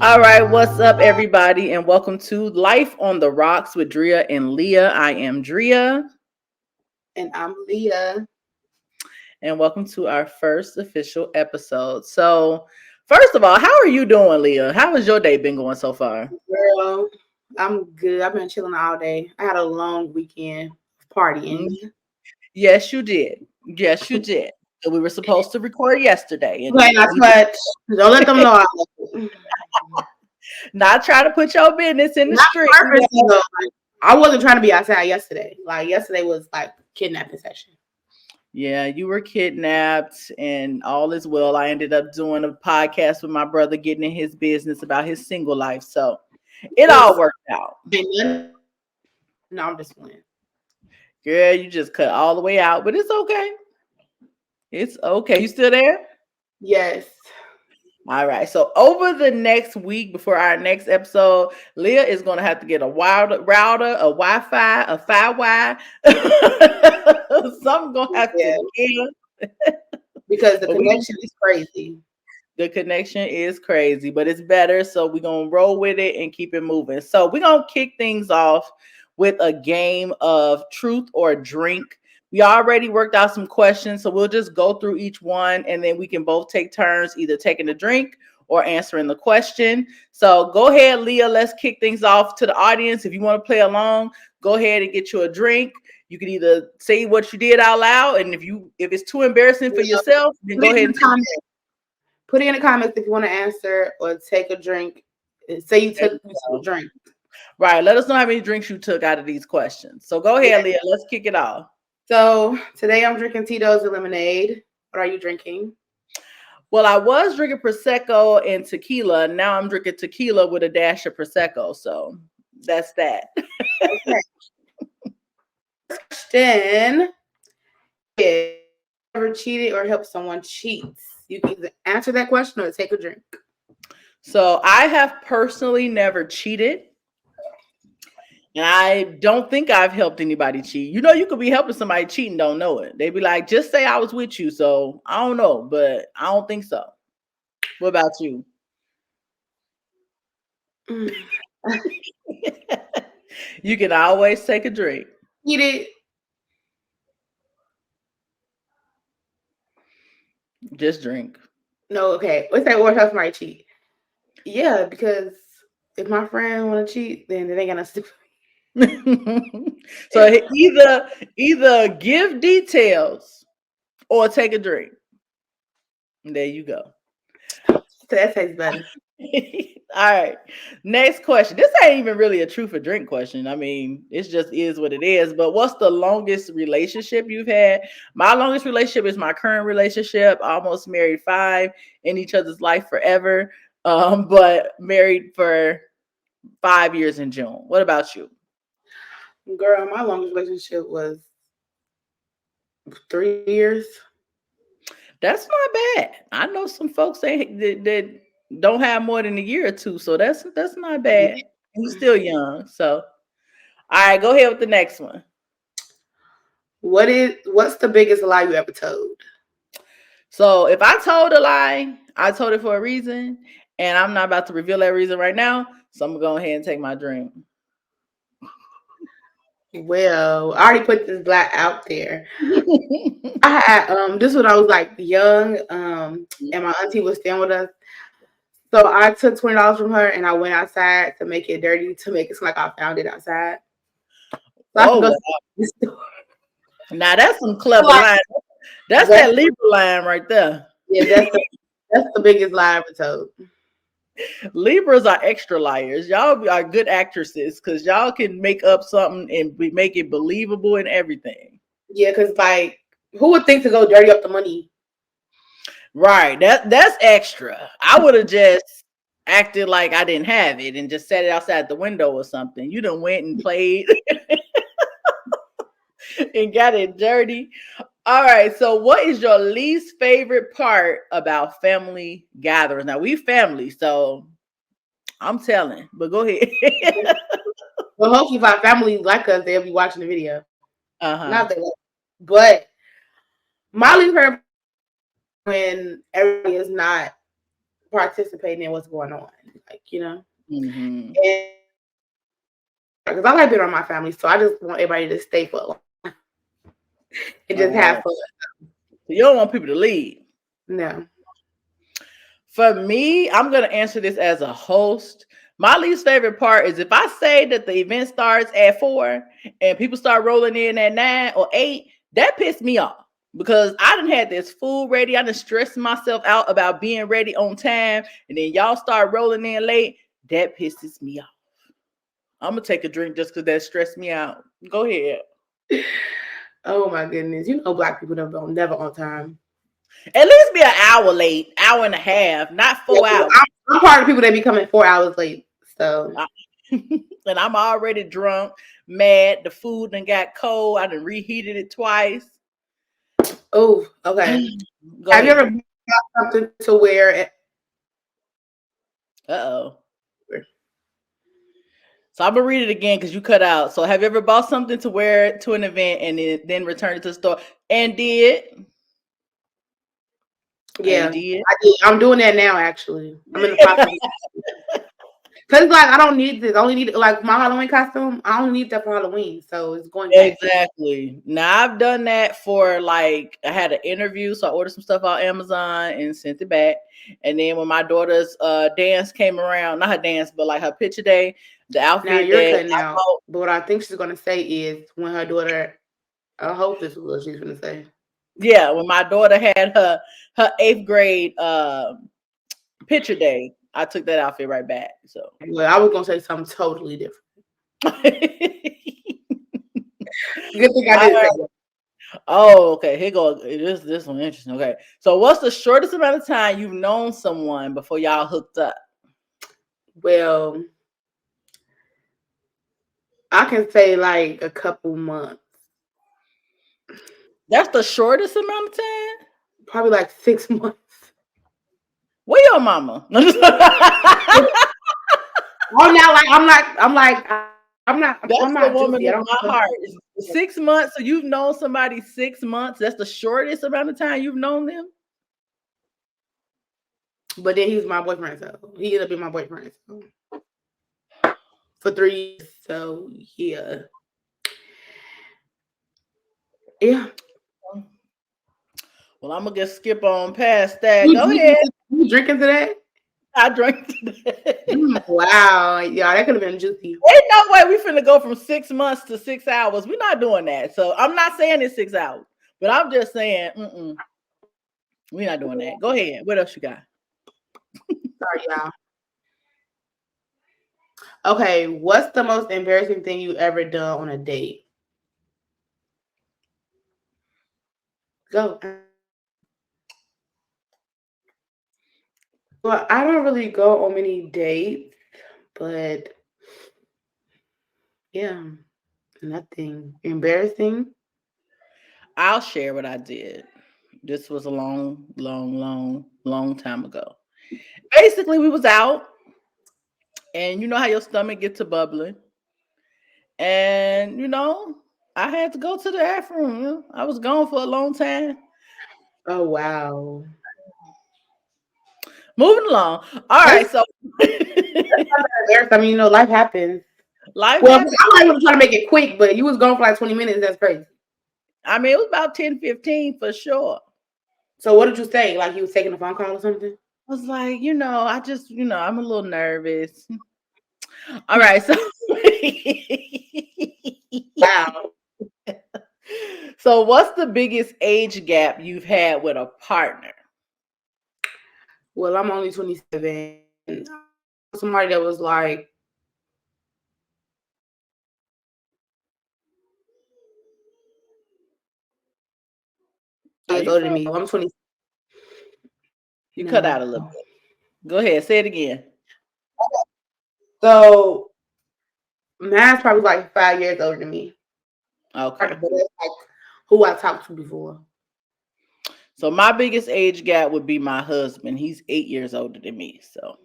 All right, what's up, everybody, and welcome to Life on the Rocks with Drea and Leah. I am Drea. And I'm Leah. And welcome to our first official episode. So, first of all, how are you doing, Leah? How has your day been going so far? Girl, I'm good. I've been chilling all day. I had a long weekend partying. Yes, you did. Yes, you did. So we were supposed to record yesterday, and Okay, not too much. Don't let them know I not try to put your business in the not street. purposely though. Like, I wasn't trying to be outside yesterday. Like yesterday was like kidnapping session. Yeah, you were kidnapped and all is well. I ended up doing a podcast with my brother, getting in his business about his single life. So it all worked out. No, I'm just playing. Girl, you just cut all the way out, but it's okay. It's okay. You still there? Yes. All right. So over the next week before our next episode, Leah is going to have to get a router, a Wi-Fi, a Fi-Wi. Something going to have Yeah. to give. Because the connection is crazy. The connection is crazy, but it's better. So we're going to roll with it and keep it moving. So we're going to kick things off with a game of truth or drink. We already worked out some questions, so we'll just go through each one and then we can both take turns either taking a drink or answering the question. So go ahead, Leah, let's kick things off to the audience. If you want to play along, go ahead and get you a drink. You can either say what you did out loud, and if it's too embarrassing for yourself, then go ahead and put it in the comments if you want to answer or take a drink. Say you took a drink. Right. Let us know how many drinks you took out of these questions. So go ahead, Leah. Let's kick it off. So today I'm drinking Tito's and lemonade. What are you drinking? Well, I was drinking Prosecco and tequila. Now I'm drinking tequila with a dash of Prosecco. So that's that. Okay. Question: ever cheated or helped someone cheat? You can either answer that question or take a drink. So I have personally never cheated. And I don't think I've helped anybody cheat. You know, you could be helping somebody cheat and don't know it. They'd be like, just say I was with you. So I don't know, but I don't think so. What about you? You can always take a drink. Cheated? Just drink. No, okay. Let's say or help somebody cheat. Yeah, because if my friend want to cheat, then they ain't gonna. So either give details or take a drink. There you go. That tastes better. All right. Next question. This ain't even really a truth or drink question. I mean, it just is what it is. But what's the longest relationship you've had? My longest relationship is my current relationship. Almost married 5 in each other's life forever. But married for 5 years in June. What about you? Girl, my longest relationship was 3 years. That's not bad. I know some folks that don't have more than a year or two, so that's not bad. He's still young, so all right. Go ahead with the next one. What's the biggest lie you ever told? So if I told a lie, I told it for a reason, and I'm not about to reveal that reason right now. So I'm gonna go ahead and take my drink. Well, I already put this black out there. I had this when I was like young, and my auntie was staying with us. So I took $20 from her and I went outside to make it dirty to make it seem like I found it outside. So wow. Now that's some clever line. That's that Libra line right there. Yeah, that's the biggest lie I ever told. Libras are extra liars. Y'all are good actresses because y'all can make up something and make it believable and everything. Yeah, because like, who would think to go dirty up the money? Right. That's extra. I would have just acted like I didn't have it and just set it outside the window or something. You done went and played and got it dirty. All right. So what is your least favorite part about family gatherings? Now we family, so I'm telling, but go ahead. Well, hopefully if our family like us, they'll be watching the video. Uh-huh. But my least favorite when everybody is not participating in what's going on. like, you know. Mm-hmm. And because I like being around my family, so I just want everybody to stay for a long and just have Oh, fun. so you don't want people to leave. No. For me, I'm gonna answer this as a host. My least favorite part is if I say that the event starts at 4 and people start rolling in at 9 or 8, that pissed me off because I done had this food ready. I done stressed myself out about being ready on time, and then y'all start rolling in late. That pisses me off. I'm gonna take a drink just because that stressed me out. Go ahead. Oh my goodness. You know black people don't never on time. At least be an hour late, hour and a half, not Yeah, 4 hours. I'm part of the people that be coming 4 hours late. So And I'm already drunk, mad. The food done got cold. I done reheated it twice. oh, okay. Go Have you ahead. ever bought something to wear Uh-oh. So I'm gonna read it again because you cut out. So have you ever bought something to wear to an event and then returned it to the store and did? Yeah, And did? I did. I'm doing that now actually. I'm in the process. Cause like I don't need this. I only need like my Halloween costume. I don't need that for Halloween, so it's going back. Exactly. Now I've done that for like I had an interview, so I ordered some stuff on Amazon and sent it back. And then when my daughter's dance came around, not her dance, but like her picture day, the Now outfit you're that cutting I out, bought. but what I think she's gonna say is when her daughter. I hope this is what she's gonna say. Yeah, when my daughter had her 8th grade picture day, I took that outfit right back. So Well, I was gonna say something totally different. Good thing I all didn't say right. that. Oh, okay. Here go. This one interesting. Okay. So what's the shortest amount of time you've known someone before y'all hooked up? Well, I can say like a couple months, That's the shortest amount of time? probably like 6 months. Where your mama? Oh, now like I'm That's not the juicy. I woman don't. of my heart. 6 months. So you've known somebody 6 months. That's the shortest amount of time you've known them. But then he's my boyfriend, so he ended up being my boyfriend for 3 years. So yeah, yeah. Well, I'm gonna just skip on past that. Go ahead. You drinking today? I drank today. Wow, yeah, that could have been juicy. Ain't no way we finna go from 6 months to 6 hours. We're not doing that. So I'm not saying it's 6 hours, but I'm just saying, we're not doing that. Go ahead. What else you got? Sorry, y'all. Okay, what's the most embarrassing thing you ever done on a date? Go. Well, I don't really go on many dates, but yeah, nothing embarrassing. I'll share what I did. This was a long time ago. Basically, we was out, and you know how your stomach gets to bubbling, and I had to go to the bathroom. I was gone for a long time. Oh wow, Moving along. All that's right, so not embarrassing. I mean, life happens. life Well, happened. I might want to try to make it quick, but you was gone for like 20 minutes. That's crazy. I mean, it was about 10, 15 for sure. So what did you say? Like he was taking a phone call or something? I was like, I just, I'm a little nervous. All right, so Wow. so what's the biggest age gap you've had with a partner? Well, I'm only 27. Somebody that was like, Are years you older than fine? me. I'm 20. You cut No. out a little bit. Go ahead, say it again. So Matt's probably like 5 years older than me. But Okay. that's like who I talked to before. So my biggest age gap would be my husband. He's 8 years older than me. So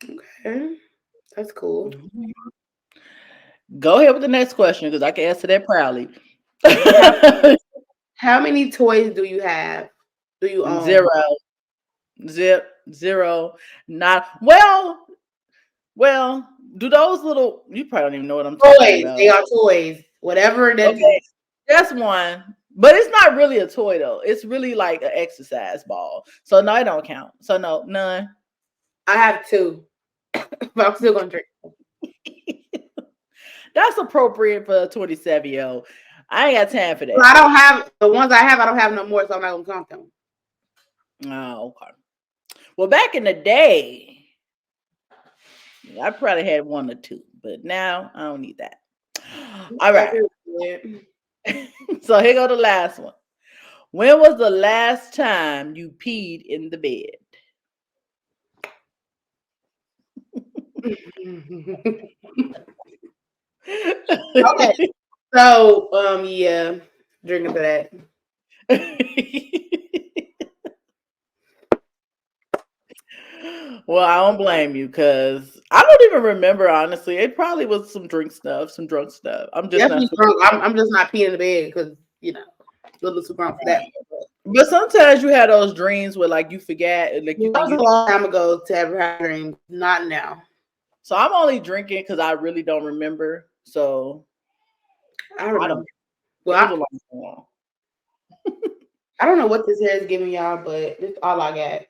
Okay. That's cool. go ahead with the next question because I can answer that proudly. How how many toys do you have? Do you own? Zero. Zip, zero, not well. Well, do those little you probably don't even know what I'm talking Toys. They about. are toys. Whatever that Okay, is. that's one. But it's not really a toy though. It's really like an exercise ball. So no, it don't count. So no, none. I have two, but I'm still gonna drink. That's appropriate for a 27-year-old. I ain't got time for But that. I don't have the ones I have. I don't have no more, so I'm not gonna count them. Oh, okay. Well, back in the day, I probably had one or two, but now I don't need that. All That's right. it. So here go the last one. When was the last time you peed in the bed? Okay. So, yeah, drinking to that. Well, I don't blame you because I don't even remember, honestly. It probably was some drink stuff, some drunk stuff. I'm just not Definitely super. drunk. I'm just not peeing in the bed because a little too drunk for that. But sometimes you have those dreams where like you forget, like you That think was you. a long time ago to ever have dreams. Not now. So I'm only drinking because I really don't remember. So I I don't. remember. It Well, was a long time. I don't know what this hair is giving y'all, but this all I got.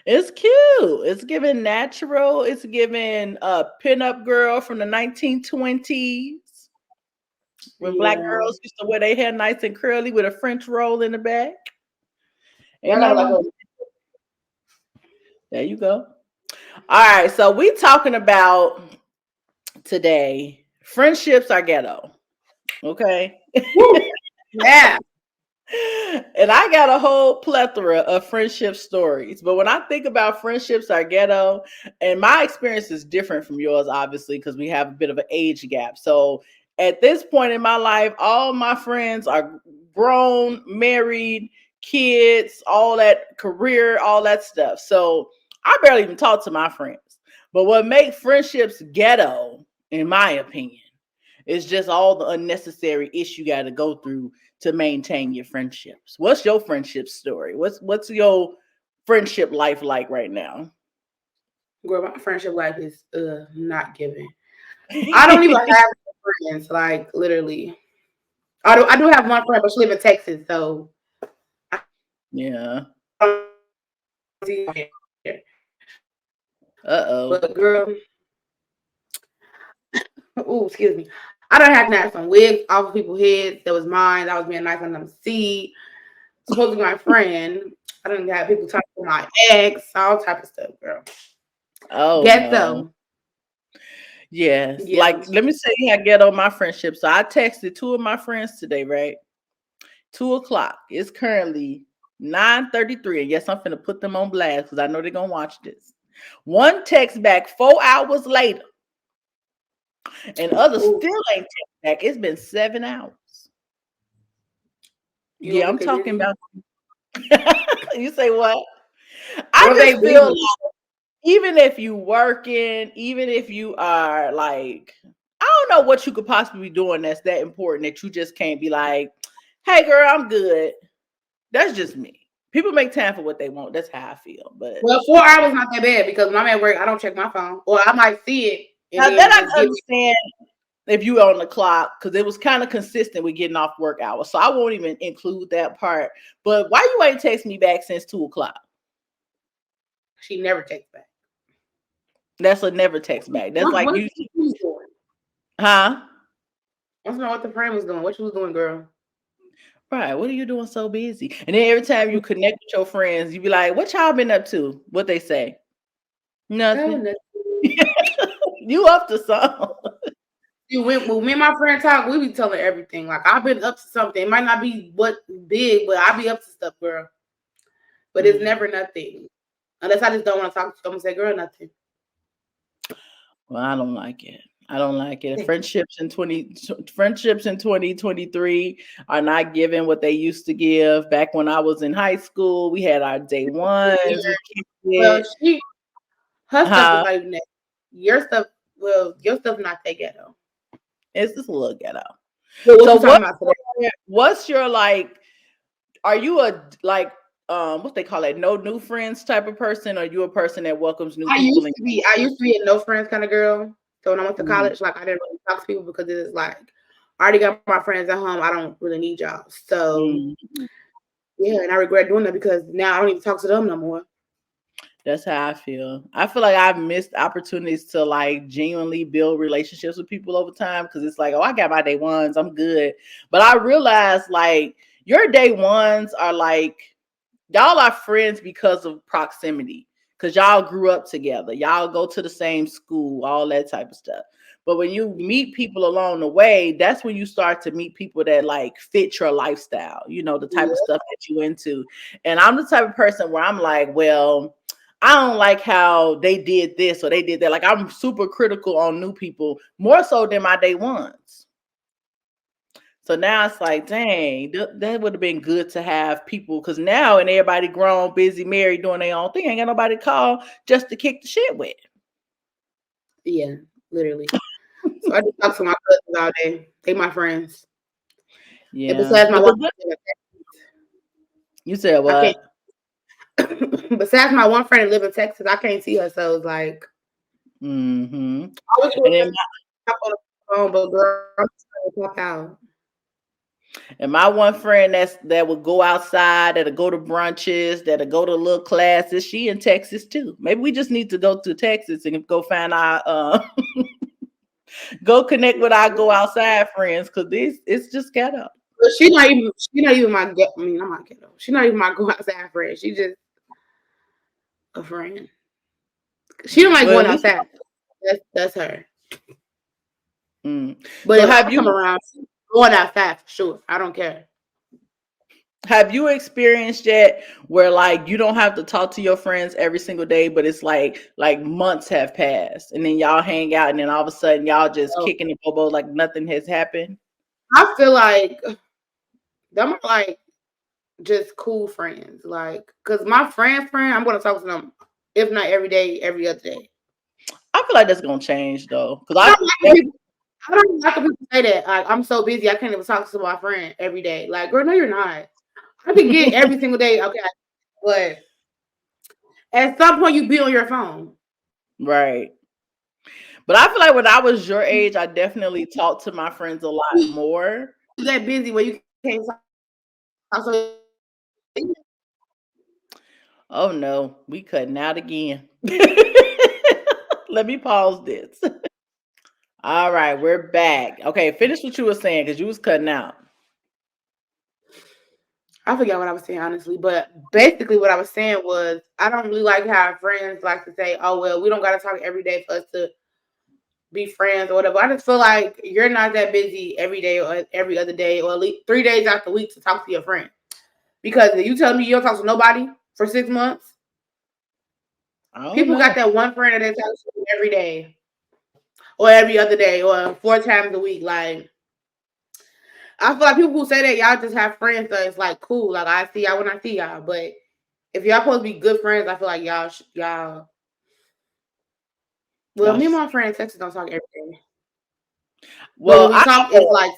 It's cute. It's giving natural. It's giving a pinup girl from the 1920s when black Yeah. girls used to wear their hair nice and curly with a French roll in the back. Ain't Y'all got nothing like wrong. a There you go. All right, so we talking about today. Friendships are ghetto. Okay. woo, yeah. And I got a whole plethora of friendship stories. But when I think about friendships are ghetto, and my experience is different from yours, obviously, because we have a bit of an age gap. So at this point in my life, all my friends are grown, married, kids, all that career, all that stuff. So I barely even talk to my friends. But what makes friendships ghetto, in my opinion, it's just all the unnecessary ish you got to go through to maintain your friendships. What's your friendship story? What's your friendship life like right now? Girl, my friendship life is not giving. I don't even have friends, like literally. I do have one friend, but she live in Texas, so Yeah. I don't see her. Uh-oh. But girl, oh excuse me. I don't have to have some wigs off of people's heads. That was mine. That was being nice on them to see. Supposed to be my friend. I didn't have people talking to my ex, all type of stuff, girl. Oh no. Ghetto. Yes. Yeah. Like, let me say how I get on my friendship. So I texted two of my friends today, right? 2 o'clock. It's currently 9:33. And yes, I'm finna put them on blast because I know they're gonna watch this. One text back 4 hours later, and others Ooh, still ain't text back. It's been 7 hours. you don't Yeah, I'm think they talking busy? about. You say what? I What if just they feel busy? like even if you working, even if you are like, I don't know what you could possibly be doing that's that important that you just can't be like, hey girl, I'm good. That's just me. People make time for what they want. That's how I feel. But Well, 4 hours not that bad because when I'm at work, I don't check my phone, or I might see it and now that then I just can give it. understand if you on the clock because it was kind of consistent with getting off work hours. So I won't even include that part. But why you ain't text me back since 2 o'clock? She never texts back. That's a never text back. That's like What you, she was doing? huh? I don't know what the friend was doing. What she was doing, girl? Right. What are you doing so busy? And then every time you connect with your friends, you be like, what y'all been up to? What they say? Oh, Nothing. nothing. You up to something. See, when me and my friend talk, we be telling everything. Like I've been up to something. It might not be what big, but I be up to stuff, girl. But it's Mm. never nothing. Unless I just don't want to talk to you. I'm gonna say, girl, nothing. Well, I don't like it. I don't like it. Friendships in 2023 are not giving what they used to give. Back when I was in high school, we had our day ones. We kicked Well, it. her stuff is Huh? not even that. Your stuff, well, your stuff not that ghetto. It's just a little ghetto. But what So you talking about today? what's your like? Are you a like? what they call it, no new friends type of person, or you a person that welcomes new I people used in? to be I used to be a no friends kind of girl. So when I went to Mhm. college, like I didn't really talk to people because it's like I already got my friends at home. I don't really need y'all. So Mhm. yeah, and I regret doing that because now I don't even talk to them no more. That's how I feel. I feel like I've missed opportunities to like genuinely build relationships with people over time because it's like, oh, I got my day ones, I'm good. But I realized like your day ones are like y'all are friends because of proximity, because y'all grew up together, y'all go to the same school, all that type of stuff. But when you meet people along the way, that's when you start to meet people that like fit your lifestyle, you know, the type of Yeah, stuff that you into. And I'm the type of person where I'm like, well, I don't like how they did this or they did that. Like I'm super critical on new people more so than my day ones. So now it's like, dang, that would have been good to have people because now and everybody grown, busy, married, doing their own thing. Ain't got nobody to call just to kick the shit with. yeah, literally. So I just talk to my cousins all day. They my friends. And Yeah. besides my But one, the good, you said I can't. what? Besides my one friend that live in Texas, I can't see her. So it's like Mm-hmm. all we can do And then is talk on the phone. But girl, I'm just trying to pop out. and my one friend that would go outside, that'll go to brunches, that'll go to little classes. She in Texas too. Maybe we just need to go to Texas and go find our go connect with our go outside friends because this it's just ghetto. But she not even my get. I mean, I'm not ghetto. She's not even my go outside friend. She just a friend. She don't like Well, at going least outside. That's her. mm. But So if I come around, she's going outside for sure. I don't care. have you experienced yet where like you don't have to talk to your friends every single day, but it's like months have passed and then y'all hang out and then all of a sudden y'all just So kicking the bobo like nothing has happened? I feel like them are like just cool friends. Like, cause my friend, I'm gonna talk to them if not every day, every other day. I feel like that's gonna change though, because I I don't like when people. I don't like when people say that. Like, I'm so busy, I can't even talk to my friend every day. Like, girl, no, you're not. I can get every single day, okay, but at some point you be on your phone. right. But I feel like when I was your age, I definitely talked to my friends a lot You more. that busy where you can't talk. So Oh no, we cutting out again. Let me pause this. All right, we're back. Okay, finish what you were saying because you was cutting out. I forgot what I was saying honestly, but basically what I was saying was I don't really like how friends like to say, "Oh well, we don't got to talk every day for us to be friends or whatever." I just feel like you're not that busy every day or every other day or at least 3 days out the week to talk to your friend. Because if you tell me you don't talk to nobody for 6 months, I don't people got know. that one friend that they talk to every day or every other day or 4 times a week. Like I feel like people who say that y'all just have friends, so it's like cool. Like I see y'all when I see y'all, but if y'all supposed to be good friends, I feel like y'all. Well, Y'all me and should- my friend Texas don't talk every day, but Well, when we talk, it's like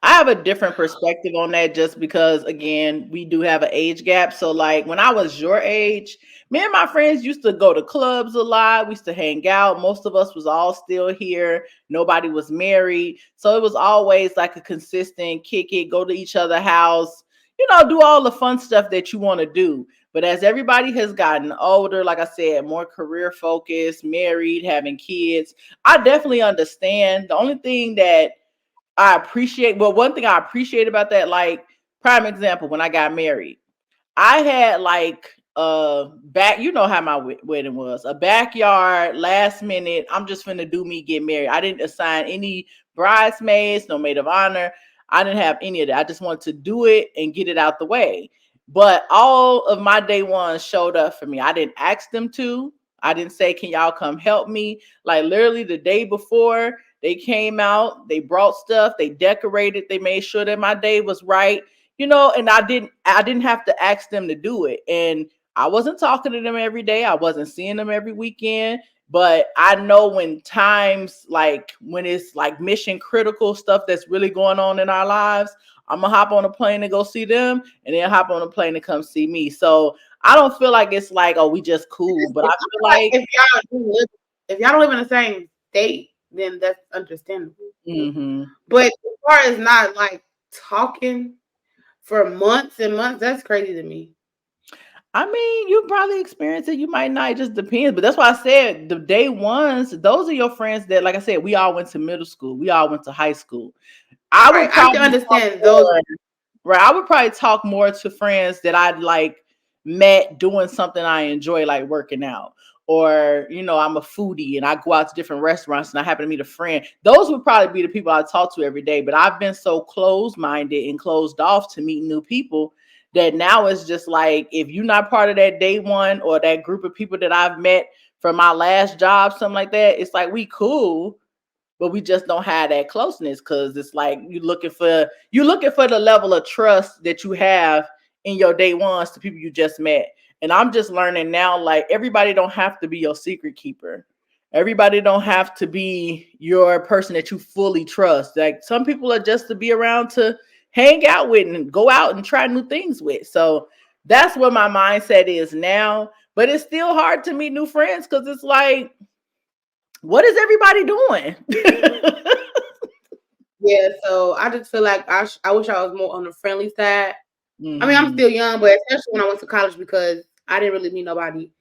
I have a different perspective on that just because again, we do have an age gap. So like when I was your age, me and my friends used to go to clubs a lot. We used to hang out. Most of us was all still here. Nobody was married. So it was always like a consistent kick it, go to each other's house, you know, do all the fun stuff that you want to do. But as everybody has gotten older, like I said, more career focused, married, having kids, I definitely understand. The only thing that I appreciate, well, one thing I appreciate about that, like prime example, when I got married, I had like back, you know how my wedding was, a backyard, last minute. I'm just finna do me get married. I didn't assign any bridesmaids, no maid of honor. I didn't have any of that. I just wanted to do it and get it out the way. But all of my day ones showed up for me. I didn't ask them to. I didn't say, "Can y'all come help me?" Like literally the day before, they came out, they brought stuff, they decorated, they made sure that my day was right, you know, and I didn't have to ask them to do it. And I wasn't talking to them every day. I wasn't seeing them every weekend. But I know when times like when it's like mission critical stuff that's really going on in our lives, I'm gonna hop on a plane and go see them, and then hop on a plane and come see me. So I don't feel like it's like, oh, we just cool, but I I feel feel like like, if y'all don't live in the same state, then that's understandable. mm-hmm. But as far as not like talking for months and months, that's crazy to me. I mean, you probably experience it. You might not. It just depends. But that's why I said the day ones, those are your friends that, like I said, we all went to middle school. We all went to high school. I Right. would I can probably talk understand those. more. Right. I would probably talk more to friends that I'd like met doing something I enjoy, like working out. Or, I'm a foodie and I go out to different restaurants and I happen to meet a friend. Those would probably be the people I talk to every day. But I've been so closed minded and closed off to meet new people that now it's just like, if you're not part of that day one or that group of people that I've met from my last job, something like that, it's like we cool, but we just don't have that closeness, because it's like you're looking for the level of trust that you have in your day ones to people you just met. And I'm just learning now, like, everybody don't have to be your secret keeper. Everybody don't have to be your person that you fully trust. Like, some people are just to be around to hang out with and go out and try new things with. So that's what my mindset is now. But it's still hard to meet new friends, because it's like, what is everybody doing? Yeah. So I just feel like I wish I was more on the friendly side. I mean, I'm Mhm. still young, but especially when I went to college because I didn't really meet nobody.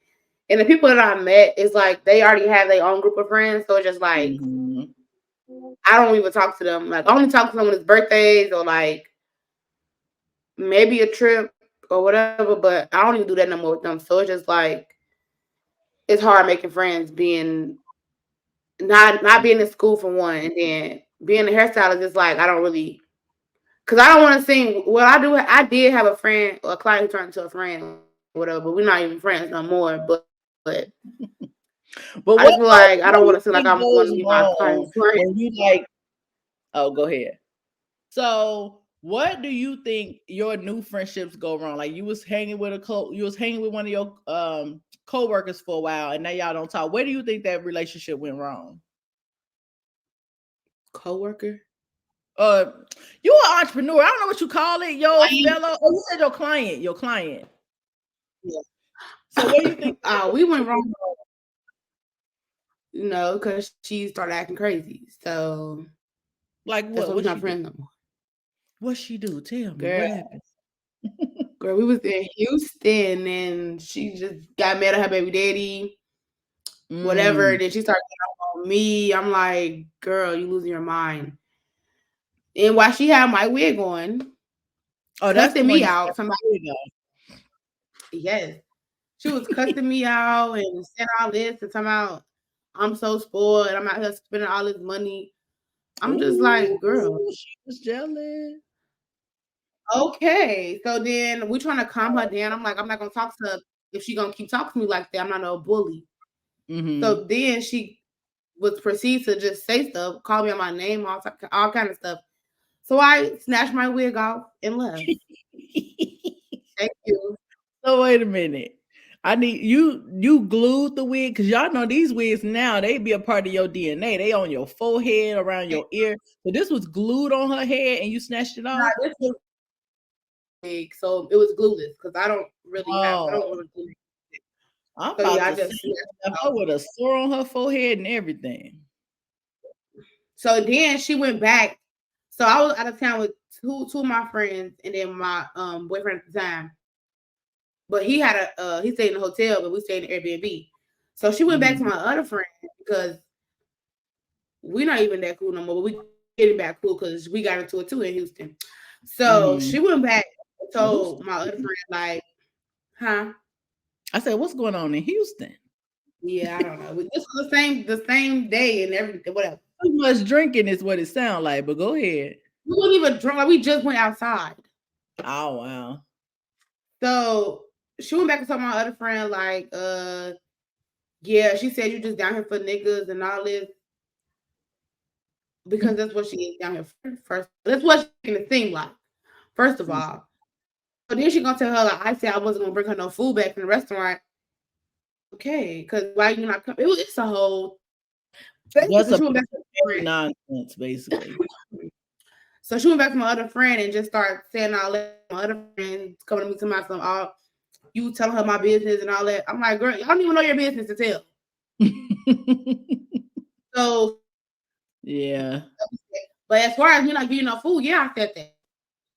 And the people that I met is like they already have their own group of friends. So it's just like Mhm. I don't even talk to them. Like I only talk to them when it's birthdays or like maybe a trip or whatever, but I don't even do that no more with them. So it's just like it's hard making friends being not being in school for one, and then being a hairstylist is like I don't really because I don't want to sing. Well, I did have a friend or a client who turned into a friend or whatever, but we're not even friends no more. But I just feel But like what I don't want to seem like what do I'm you want to think be my goes client's friend. wrong when you like? Oh, go ahead. So, what do you think your new friendships go wrong? Like, you was hanging with one of your coworkers for a while, and now y'all don't talk. Where do you think that relationship went wrong? Coworker, Uh, you an entrepreneur. I don't know what you call it. Your client. fellow. Oh, you said your client. Your client. Yeah. So, what do you think that We went relationship went wrong, wrong? because she started acting crazy. So Like that's what? why we're What not she do? friends no more. What she do? Tell me. Girl, What happened? girl, we was in Houston and she just got mad at her baby daddy, whatever. Mm. Then she started getting off on me. I'm like, girl, you losing your mind. And while she had my wig on, Oh, that's the cussing one me you out. said. Somebody, Here we yes, she was cussing me out and saying all this and talking about I'm so spoiled. I'm out here spending all this money. go. I'm just like, girl, Ooh, she was jealous. okay. So then we trying to calm her down. I'm like, I'm not gonna talk to her if she gonna keep talking to me like that. I'm not no bully. Mm-hmm. So then she would proceed to just say stuff, call me on my name, all kind of stuff. So I snatched my wig off and left. Thank you. So wait a minute. I need you glued the wig, because y'all know these wigs now, they be a part of your DNA. They on your forehead, around your ear. So this was glued on her head and you snatched it Nah, off? this was wig, so it was glueless because I don't Oh, want to. I'm So yeah, about I to just see. snatched Left it her off. with a sore on her forehead and everything. So then she went back. So I was out of town with two of my friends and then my boyfriend at the time. But he stayed in a hotel, but we stayed in Airbnb. So she went back to Mm-hmm. my other friend because we're not even that cool no more. But we getting back cool because we got into it too in Houston. So she Mm-hmm. went back and Well, who's told my other friend like, huh? I said, what's going on in Houston? Yeah, I don't know. This was the same day and everything. Whatever. Too much drinking is what it sounds like, but go ahead. We weren't even drunk. Like, we just went outside. Oh wow. So she went back and told my other friend like, yeah, she said you just down here for niggas and all this because that's what she is down here for. First, that's what she's making it seem like. First of all, so then she gonna tell her like I said I wasn't gonna bring her no food back from the restaurant. Okay, because why you not come? It's a whole That's basically a she went back to her petty friend. nonsense, basically. So she went back to my other friend and just started saying all that. My other friend coming to me to my son, all you telling her my business and all that. I'm like, girl, I don't even know your business to tell. So, Yeah. but as far as me not getting no food, yeah, I said that.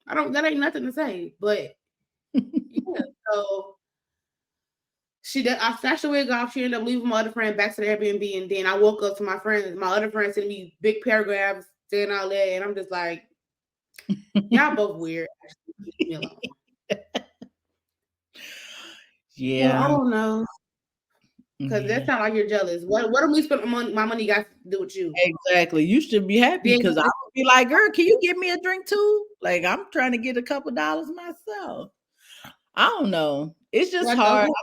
I don't. That ain't nothing to say. But yeah, so she did. I snatched the wig off. She ended up leaving my other friend back to the Airbnb, and then I woke up to my friend, my other friend, sending me big paragraphs saying all that, and I'm just like, y'all both weird. Leave me alone. Well, I Yeah. don't know. Because that Yeah. sounds like you're jealous. What do we spend my money got to do with you? Exactly. You should be happy Then because I would be like, girl, can you get me a drink too? Like, I'm trying to get a couple dollars myself. I don't know. It's just like a hard. who?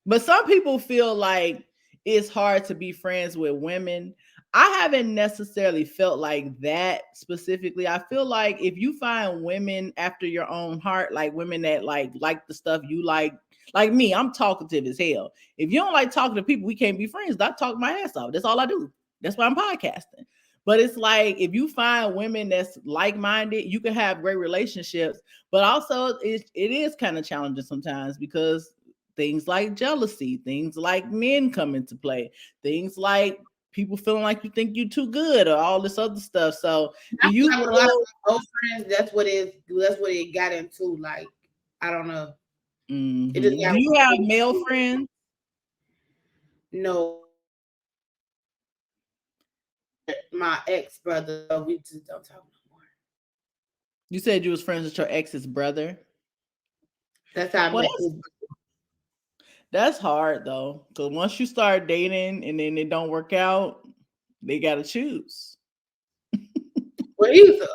But some people feel like it's hard to be friends with women. I haven't necessarily felt like that specifically. I feel like if you find women after your own heart, like women that like the stuff you like me, I'm talkative as hell. If you don't like talking to people, we can't be friends. I talk my ass off. That's all I do. That's why I'm podcasting. But it's like if you find women that's like-minded, you can have great relationships. But also it is kind of challenging sometimes because things like jealousy, things like men come into play, things like people feeling like you think you're too good or all this other stuff. So do I you feel like with a lot of feel my old friends, that's what it got into. Like, I don't know. It just do got you have really male friends? no. My ex brother, we just don't talk no more. You said you was friends with your ex's brother. That's how I Well, met his. that's hard though, because once you start dating and then it don't work out, they gotta choose. Well,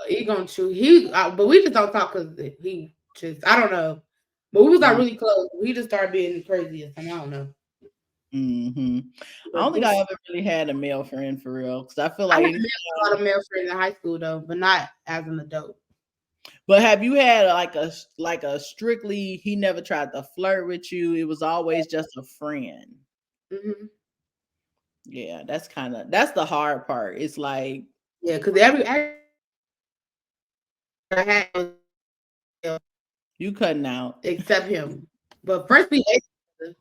he gonna choose. But we just don't talk because he just I don't know. But we was like Mm-hmm. really close. We just started being crazy, and I don't know. I don't But think I this, ever really had a male friend for real, because I feel I like had anytime. a lot of male friends in high school though, but not as an adult. But have you had like a strictly he never tried to flirt with you? It was always just a friend. Hmm. Yeah, that's the hard part. It's like Yeah, because every I had was male you cutting out. except him. But first we ate together,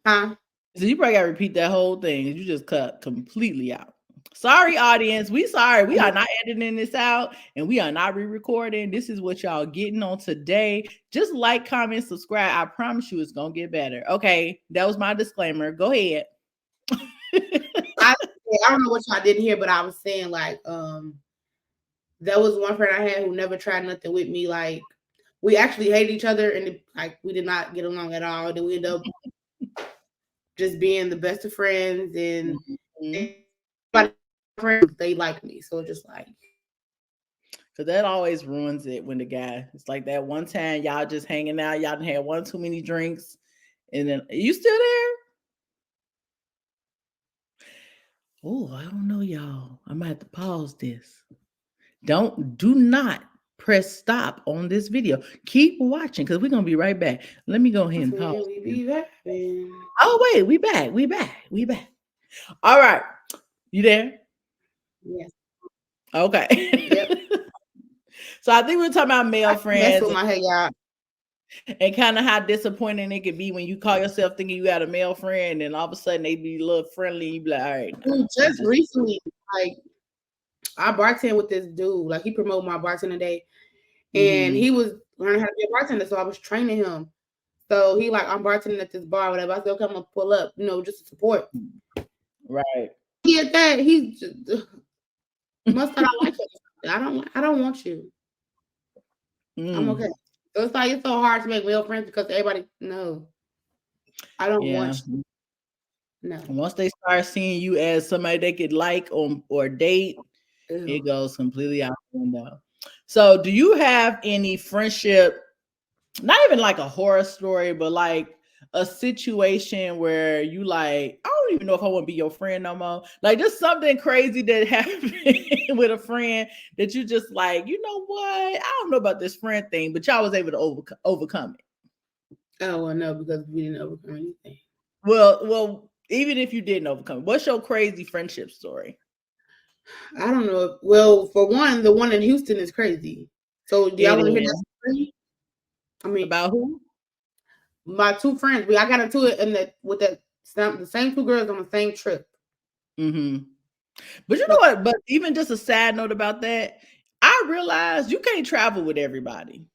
huh? So you probably gotta repeat that whole thing. You just cut completely out. Sorry, audience. We sorry. We are not editing this out and we are not re-recording. This is what y'all getting on today. Just like, comment, subscribe. I promise you it's gonna get better. Okay, that was my disclaimer. Go ahead. I I don't know what y'all didn't hear, but I was saying like there was one friend I had who never tried nothing with me. Like we actually hated each other and like we did not get along at all. Then we ended up just being the best of friends and Mhm. friends they like me. So it's just like Cause that always ruins it when the guy. It's like that one time y'all just hanging out, y'all done had one too many drinks, and then you still there? Oh, I don't know, y'all. I might have to pause this. Do not press stop on this video. Keep watching because we're gonna be right back. Let me go ahead and pause. when we This. be vibing. Oh wait, we back. We back. We back. All right, you there? Yes. Okay. Yep. So I think we're talking about male I mess friends with my head, y'all. and kind of how disappointing it can be when you call yourself thinking you got a male friend and all of a sudden they be a little friendly and you be like, all right, nah, Dude, I'm just just recently, like I bartend with this dude. Like he promoted my bartender day, and mm-hmm, he was learning how to be a bartender. So I was training him. So he like I'm bartending at this bar, whatever. I said, okay, I'm gonna pull up, just to support. right. He at that he just, must thought I like him. I don't want you. I'm okay. Mm, So it's like it's so hard to make real friends because everybody no, I don't yeah. want you. No. Once they start seeing you as somebody they could like or date, it Ew. goes completely out the window. So, do you have any friendship, not even like a horror story, but like a situation where you like, I don't even know if I want to be your friend no more. Like just something crazy that happened with a friend that you just like, you know what? I don't know about this friend thing, but y'all was able to overcome it. Oh well, no, because we didn't overcome anything. Well, even if you didn't overcome it, what's your crazy friendship story? I don't know. Well, for one, the one in Houston is crazy. So do y'all It want to hear that is. story? I mean, About who? my two friends, I got into it in with the same two girls on the same trip. Mm-hmm. But you know So, what? But even just a sad note about that, I realized you can't travel with everybody.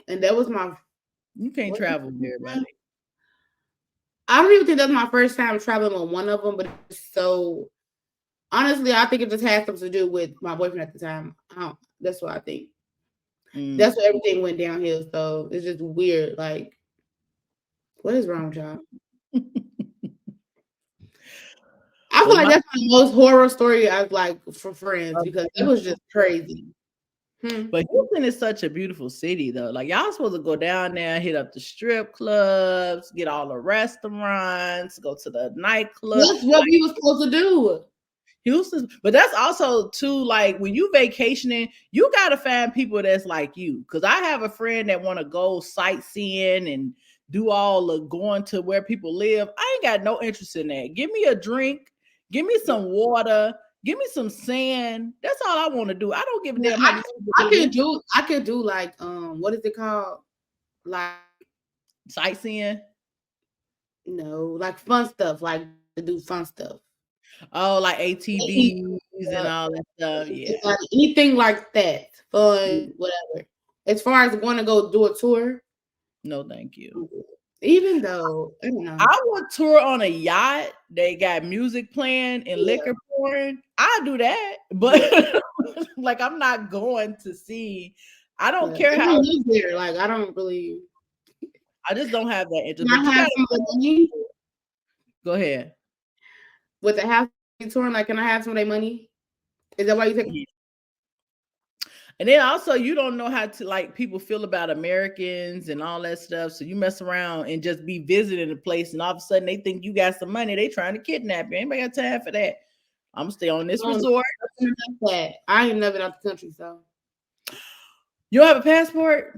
and that was my You can't what? travel with everybody. I don't even think that's my first time traveling with one of them, but it's so honestly, I think it just has something to do with my boyfriend at the time. That's what I think. Mm. That's what everything went downhill. So it's just weird. Like, what is wrong with y'all? I feel Well, like my that's the most horror story I've like for friends because it was just crazy. Hmm. but Houston is such a beautiful city, though. Like y'all supposed to go down there, hit up the strip clubs, get all the restaurants, go to the nightclub. That's what we was supposed to do. Houston, but that's also too like when you vacationing, you gotta find people that's like you. Cause I have a friend that want to go sightseeing and do all the going to where people live. I ain't got no interest in that. Give me a drink, give me some water, give me some sand. That's all I want to do. I don't give a Yeah, damn how these people I could live. do like what is it called? Like Sightseeing. no, like fun stuff, like to do fun stuff. Oh, like Any- ATVs and all that stuff. it's Yeah. like anything like that, Yeah. fun, whatever. As far as going to go do a tour, No, thank you. even though I don't know, I would tour on a yacht. They got music playing and yeah, liquor pouring. I do that, yeah, but like I'm not going to see. I don't yeah. care I how. don't live there. Like I don't really. I just don't have that interest. Can But I you have gotta some of the money go ahead. with the house touring? Like, can I have some of their money? Is that why you take? Yeah. And then also you don't know how to like people feel about Americans and all that stuff. So you mess around and just be visiting a place, and all of a sudden they think you got some money. They trying to kidnap you. Anybody got time for that? I'm gonna stay on this No, resort. nothing like that. I ain't never out the country, so. You don't have a passport?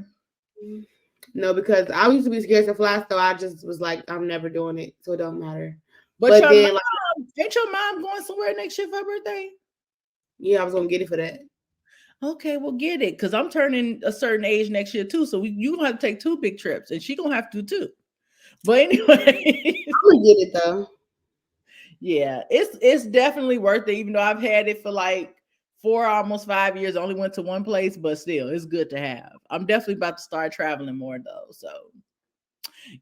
No, because I used to be scared to fly, so I just was like, I'm never doing it, so it don't matter. But But your then, like, mom, ain't your mom going somewhere next year for her birthday? yeah, I was gonna get it for that. Okay, well get it because I'm turning a certain age next year too. So you gonna have to take two big trips, and she gonna have to too. But anyway, I'm gonna get it though. yeah, it's definitely worth it. Even though I've had it for like 4, almost 5 years, I only went to one place, but still, it's good to have. I'm definitely about to start traveling more though. So,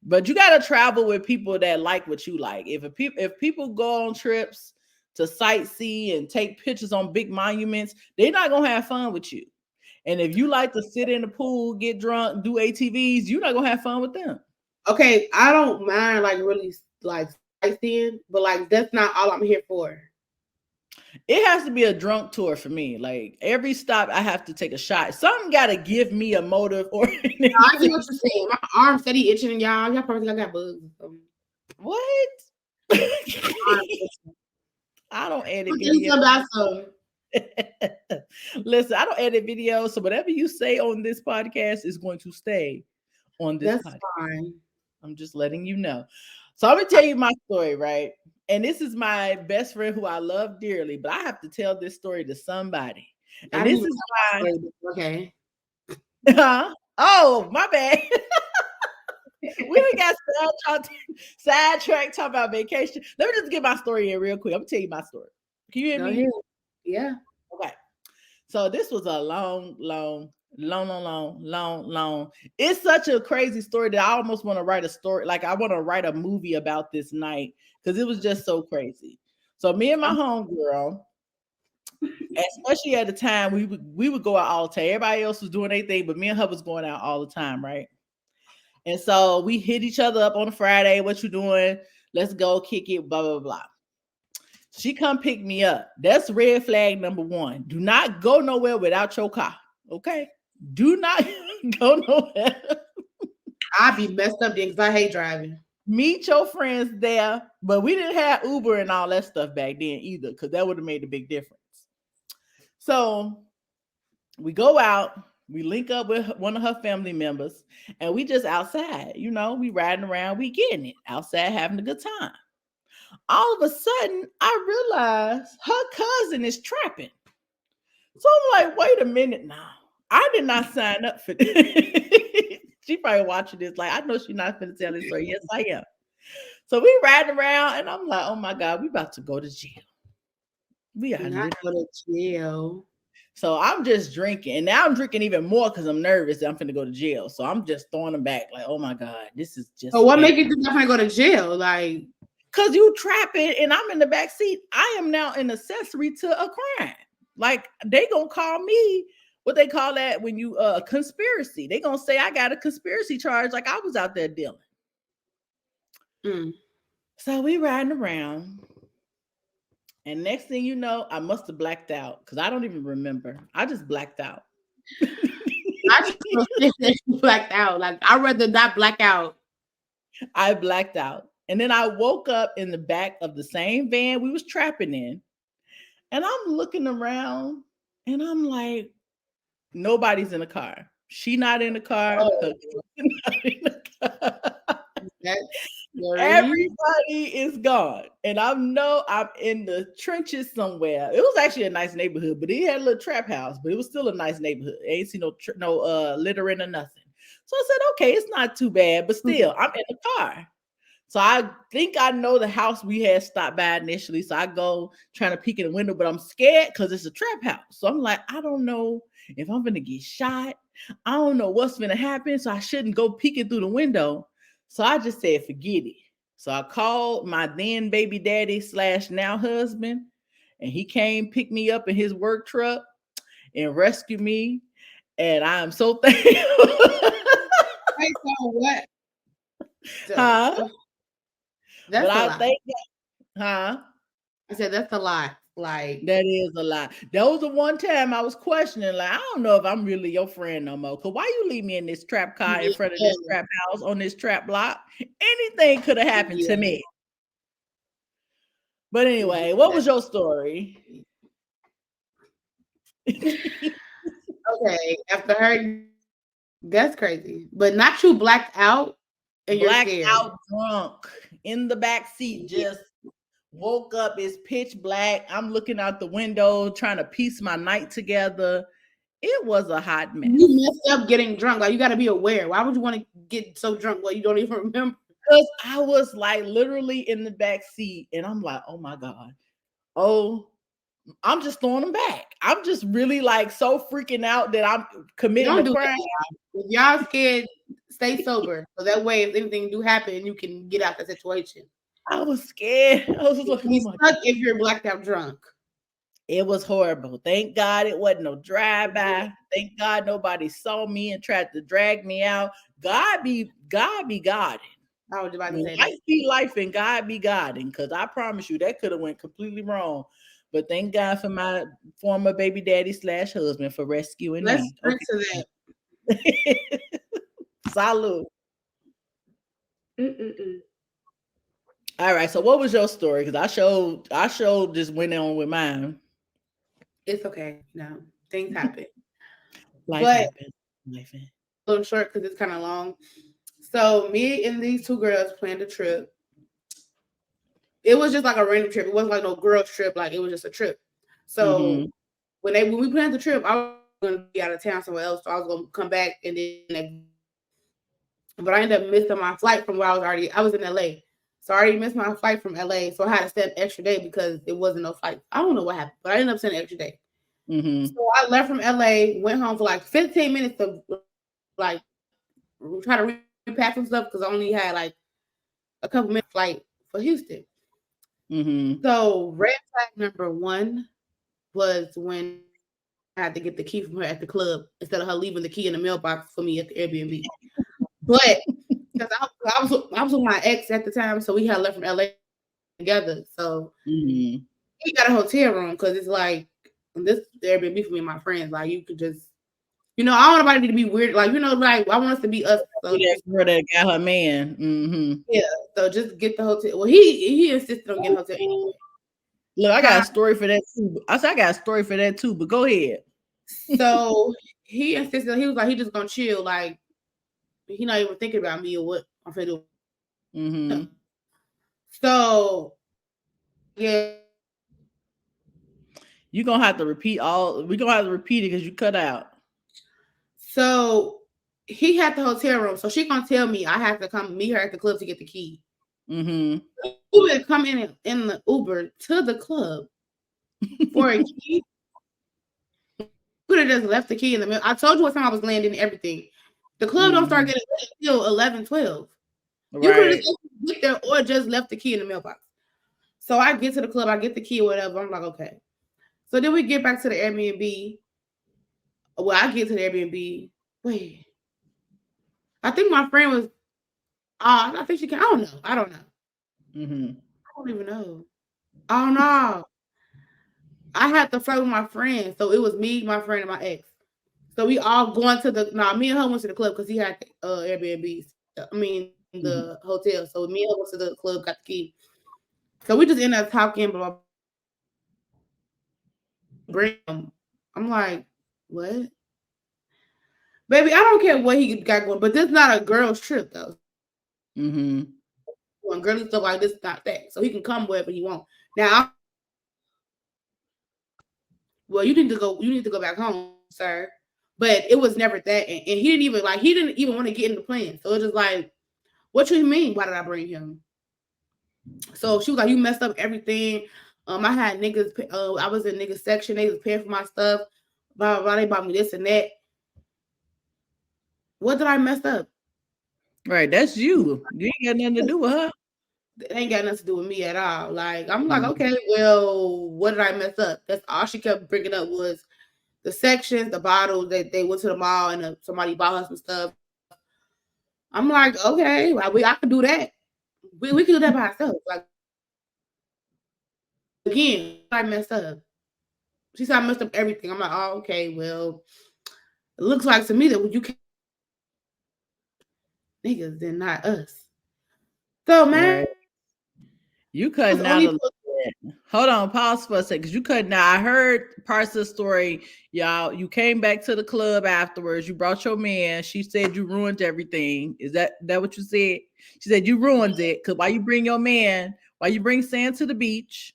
but you got to travel with people that like what you like. If people go on trips to sightsee and take pictures on big monuments, they're not gonna have fun with you. And if you like to sit in the pool, get drunk, do ATVs, you're not gonna have fun with them. Okay, I don't mind like really like sightseeing, but like that's not all I'm here for. It has to be a drunk tour for me. Like every stop, I have to take a shot. Something got to give me a motive or I get anything. what you're saying. My arm steady itching, y'all. Y'all probably think I got bugs. What? Arm itching. I don't edit I'm getting videos. some about some. Listen, I don't edit videos, so whatever you say on this podcast is going to stay on this That's podcast. fine. I'm just letting you know. So I'm gonna tell you my story, right? And this is my best friend who I love dearly, but I have to tell this story to somebody. I And didn't this even is know why. my story, but okay. Huh? Oh, my bad. We done got sidetracked talking about vacation. Let me just get my story in real quick. I'm gonna tell you my story. Can you hear Go me? ahead. Yeah. Okay. So this was a long. It's such a crazy story that I almost want to write a story. Like I want to write a movie about this night because it was just so crazy. So me and my homegirl, especially at the time, we would go out all the time. Everybody else was doing their thing, but me and her was going out all the time, right? And so we hit each other up on a Friday. What you doing? Let's go kick it. Blah blah blah. She come pick me up. That's red flag number one. Do not go nowhere without your car. Okay. Do not go nowhere. I'd be messed up then because I hate driving. Meet your friends there. But we didn't have Uber and all that stuff back then either, because that would have made a big difference. So we go out, we link up with one of her family members, and we just outside. We riding around, we getting it outside, having a good time. All of a sudden, I realize her cousin is trapping. So I'm like, wait a minute now. I did not sign up for this. She probably watching this like, I know she's not going to tell this story. Yes, I am. So we riding around and I'm like, oh my God, we about to go to jail. We are Not literally. go to jail. So I'm just drinking. And now I'm drinking even more because I'm nervous that I'm finna go to jail. So I'm just throwing them back like, oh my God, this is So just what scary. make you think I'm gonna go to jail? Like, Cause you trapping and I'm in the back seat. I am now an accessory to a crime. Like they gonna call me what they call that when you conspiracy. They gonna say I got a conspiracy charge like I was out there dealing. mm, So we riding around. And next thing you know, I must have blacked out because I don't even remember. I just blacked out. I just don't think that you blacked out. Like, I'd rather not black out. I blacked out. And then I woke up in the back of the same van we was trapping in. And I'm looking around and I'm like, nobody's in the car. She not in the car. Her Oh, kid not in the car. that's scary. Everybody is gone. And I know I'm in the trenches somewhere. It was actually a nice neighborhood, but it had a little trap house, but it was still a nice neighborhood. I ain't see no littering or nothing. So I said, okay, it's not too bad, but still, I'm in the car. So I think I know the house we had stopped by initially. So I go trying to peek in the window, but I'm scared because it's a trap house. So I'm like, I don't know if I'm gonna get shot. I don't know what's gonna happen. So I shouldn't go peeking through the window. So I just said, forget it. So I called my then baby daddy slash now husband, and he came pick me up in his work truck and rescue me. And I am so thankful. Wait, so what? Huh? But That's a I lot. think that, huh? I said that's a lot. Like, That is a lot. That was the one time I was questioning, like, I don't know if I'm really your friend no more. Cause why you leave me in this trap car in front of this yeah, trap house on this trap block? Anything could have happened to yeah. me. But Yeah, anyway, what was your story? okay, after her, that's crazy. But not you blacked out and you're Blacked scared. out drunk in the back seat, Yeah. just woke up, it's pitch black. I'm looking out the window trying to piece my night together. It was a hot You mess. messed up getting drunk. Like, you got to be aware. Why would you want to get so drunk what you don't even remember? Because I was like literally in the back seat and I'm like, oh my God. Oh, I'm just throwing them back. I'm just really like so freaking out that I'm committing Don't a do crime. that. If y'all scared, stay sober. So that way, if anything do happen, you can get out the situation. I was scared. I was You like, can oh be my stuck God. if you're blacked out drunk. It was horrible. Thank God it wasn't no drive-by. Thank God nobody saw me and tried to drag me out. God be God. I was about to say Life that. be life and God be God. And because I promise you that could have went completely wrong. But thank God for my former baby daddy slash husband for rescuing Let's me. drink to that. Okay. Salute. Mm-mm-mm. All right. So what was your story? Because I showed just went on with mine. It's okay. No, things happen. Life But happened. Life happened. a little short because it's kind of long. So me and these two girls planned a trip. It was just like a random trip. It wasn't like no girls trip. Like, it was just a trip. So Mm-hmm. when we planned the trip, I was gonna be out of town somewhere else. So I was gonna come back and then, but I ended up missing my flight from where I was in LA. So I already missed my flight from LA. So I had to stay an extra day because it wasn't no flight. I don't know what happened, but I ended up staying an extra day. Mm-hmm. So I left from LA, went home for like 15 minutes to like try to repack some stuff because I only had like a couple minutes flight for Houston. Mm-hmm. So red flag number one was when I had to get the key from her at the club instead of her leaving the key in the mailbox for me at the Airbnb. But because I was with my ex at the time, so we had left from LA together. So Mm-hmm. he got a hotel room because it's like this Airbnb for me and my friends. Like, you could just, I don't want nobody to be weird. Like, like I want us to be us. So Be that just, girl that got her man. Mm-hmm. yeah. So just get the hotel. Well, he insisted on getting a hotel anyway. Look, I got Huh? a story for that too. I said I got a story for that too, but go ahead. So he insisted. He was like, he just gonna chill. Like, he not even thinking about me or what I'm finna do. Mm-hmm. So yeah, You gonna have to repeat all. We gonna have to repeat it because you cut out. So he had the hotel room. So she gonna tell me I have to come meet her at the club to get the key. Mm-hmm. Uber come in the Uber to the club for a key. Could have just left the key in the middle. I told you what time I was landing and everything. The club don't start Mm-hmm. getting lit until 11, 12. You could have Right. just get there or just left the key in the mailbox. So I get to the club, I get the key or whatever. I'm like, okay. So then we get back to the Airbnb. Well, I get to the Airbnb. Wait. I think my friend was I think she can. I don't know. I don't know. Mm-hmm. I don't even know. I don't know. I had to flirt with my friend. So it was me, my friend, and my ex. So we all going to the me and her went to the club because he had Airbnb. I mean the Mm-hmm. hotel. So me and her went to the club, got the key. So we just ended up talking, blah blah bring him. I'm like, what? Baby, I don't care what he got going, but this is not a girl's trip though. So he can do Mm-hmm. and girly stuff like this, not that. So he can come wherever he want. Now, well, you need to go back home, sir. But it was never that, and he didn't even want to get in the plan. So it's just like, what you mean? Why did I bring him? So she was like, you messed up everything. I had niggas. I was in niggas section. They was paying for my stuff. Blah blah blah. They bought me this and that. What did I mess up? Right. That's you. You ain't got nothing to do with her. It ain't got nothing to do with me at all. Like I'm like, Mm-hmm. okay, well, what did I mess up? That's all she kept bringing up was the sections, the bottles that they went to the mall and somebody bought her some stuff. I'm like, okay, like I could do that. We can do that by ourselves. Like again, I messed up. She said I messed up everything. I'm like, oh, okay, well, it looks like to me that you can't niggas then not us. So Right. man, You I was cutting out only a little bit. Hold on, pause for a second. Cause you cutting out. I heard parts of the story. Y'all, you came back to the club afterwards. You brought your man. She said you ruined everything. Is that what you said? She said you ruined it. Cause why you bring your man? Why you bring sand to the beach?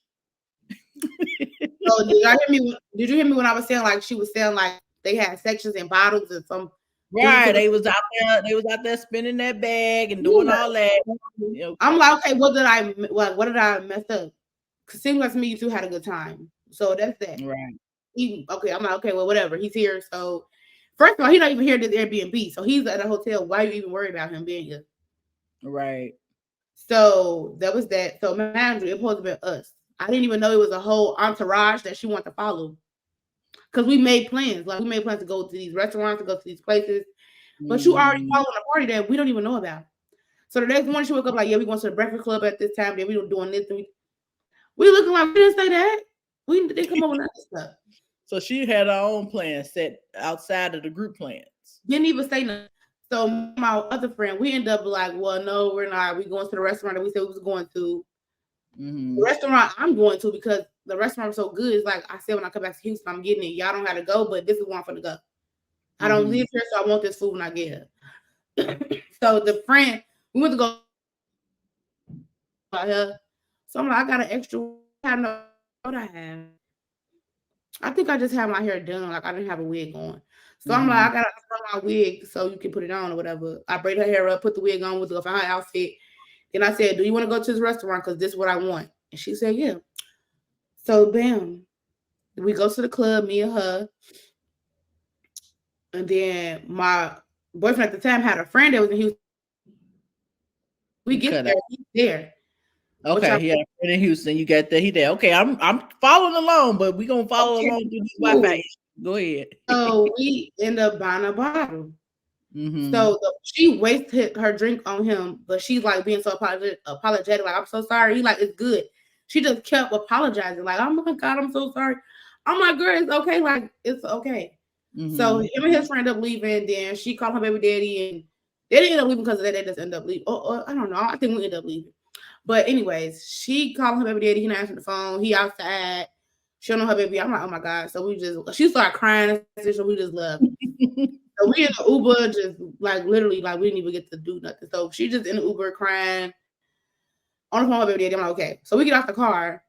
so did y'all hear me? Did you hear me when I was saying like she was saying like they had sections and bottles and some dude Right. took a They was out there. They was out there spinning that bag and doing yeah. all that. I'm Okay. like, okay, what did I mess up? Cause seems like to me you two had a good time. So that's that. Right. Okay, I'm like, okay, well, whatever. He's here. So first of all, he's not even here at this Airbnb. So he's at a hotel. Why are you even worried about him being here? Right. So that was that. So mind you, it supposed to be us. I didn't even know it was a whole entourage that she wanted to follow. Cause we made plans. Like we made plans to go to these restaurants, to go to these places. But you already Mm-hmm. following a party that we don't even know about. So the next morning she woke up like, yeah, we going to the breakfast club at this time. Then we were doing this. And we looking like we didn't say that. We didn't come up with that stuff. So she had her own plan set outside of the group plans. Didn't even say nothing. So my other friend, we ended up like, well, no, we're not. We going to the restaurant that we said we was going to. The Mm-hmm. restaurant I'm going to because the restaurant was so good. It's like I said when I come back to Houston, I'm getting it. Y'all don't have to go, but this is one for the go. I don't Mm-hmm. live here, so I want this food when I get here. So the friend, we went to go out here. So I'm like, I got an extra. I have no what I have. I think I just had my hair done. Like I didn't have a wig on. So I'm like, Mm-hmm. I gotta put my wig so you can put it on or whatever. I braid her hair up, put the wig on with the fine outfit. Then I said, do you want to go to this restaurant? Because this is what I want. And she said, yeah. So bam. We go to the club, me and her. And then my boyfriend at the time had a friend that was in Houston. We You get cut there, out. he's there. Which Okay, I'm he had a friend in Houston. You got that. He there. Okay, I'm following along, but we gonna follow okay, along through this Wi-Fi cool. issue. Go ahead. So we end up buying a bottle. Mm-hmm. So she wasted her drink on him, but she's like being so apologetic. Like, I'm so sorry. He like, it's good. She just kept apologizing. Like, oh my God, I'm so sorry. I'm like, girl, it's okay. Like, it's okay. So Mm-hmm. him and his friend up leaving. Then she called her baby daddy, and they didn't end up leaving because of that. They just end up leaving. I don't know. I think we ended up leaving. But anyways, she called her baby daddy. He not answering the phone. He outside. She don't know her baby. I'm like, oh my God. So she started crying and so we just left. So we in the Uber, just like literally, like we didn't even get to do nothing. So she just in the Uber crying on the phone with baby daddy. I'm like, okay. So we get out the car,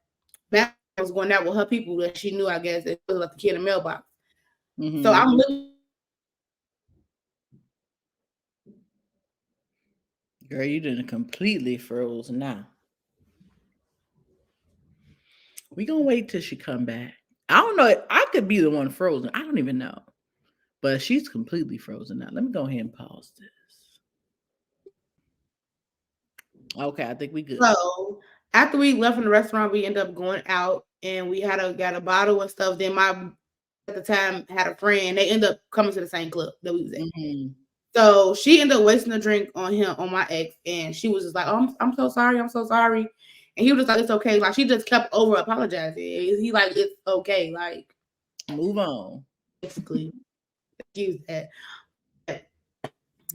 back was going out with her people that she knew, I guess, and left the kid in the mailbox. So Mm-hmm. I'm looking. Girl, you didn't completely froze now. We gonna wait till she come back. I don't know. I could be the one frozen. I don't even know. But she's completely frozen now. Let me go ahead and pause this. Okay, I think we good. So after we left from the restaurant, we ended up going out and we got a bottle and stuff. Then my at the time had a friend. They ended up coming to the same club that we was at. Mm-hmm. So she ended up wasting a drink on him, on my ex, and she was just like, "Oh, I'm so sorry, I'm so sorry." And he was just like, "It's okay." Like she just kept over apologizing. He like, "It's okay." Like Move on. basically, excuse that. But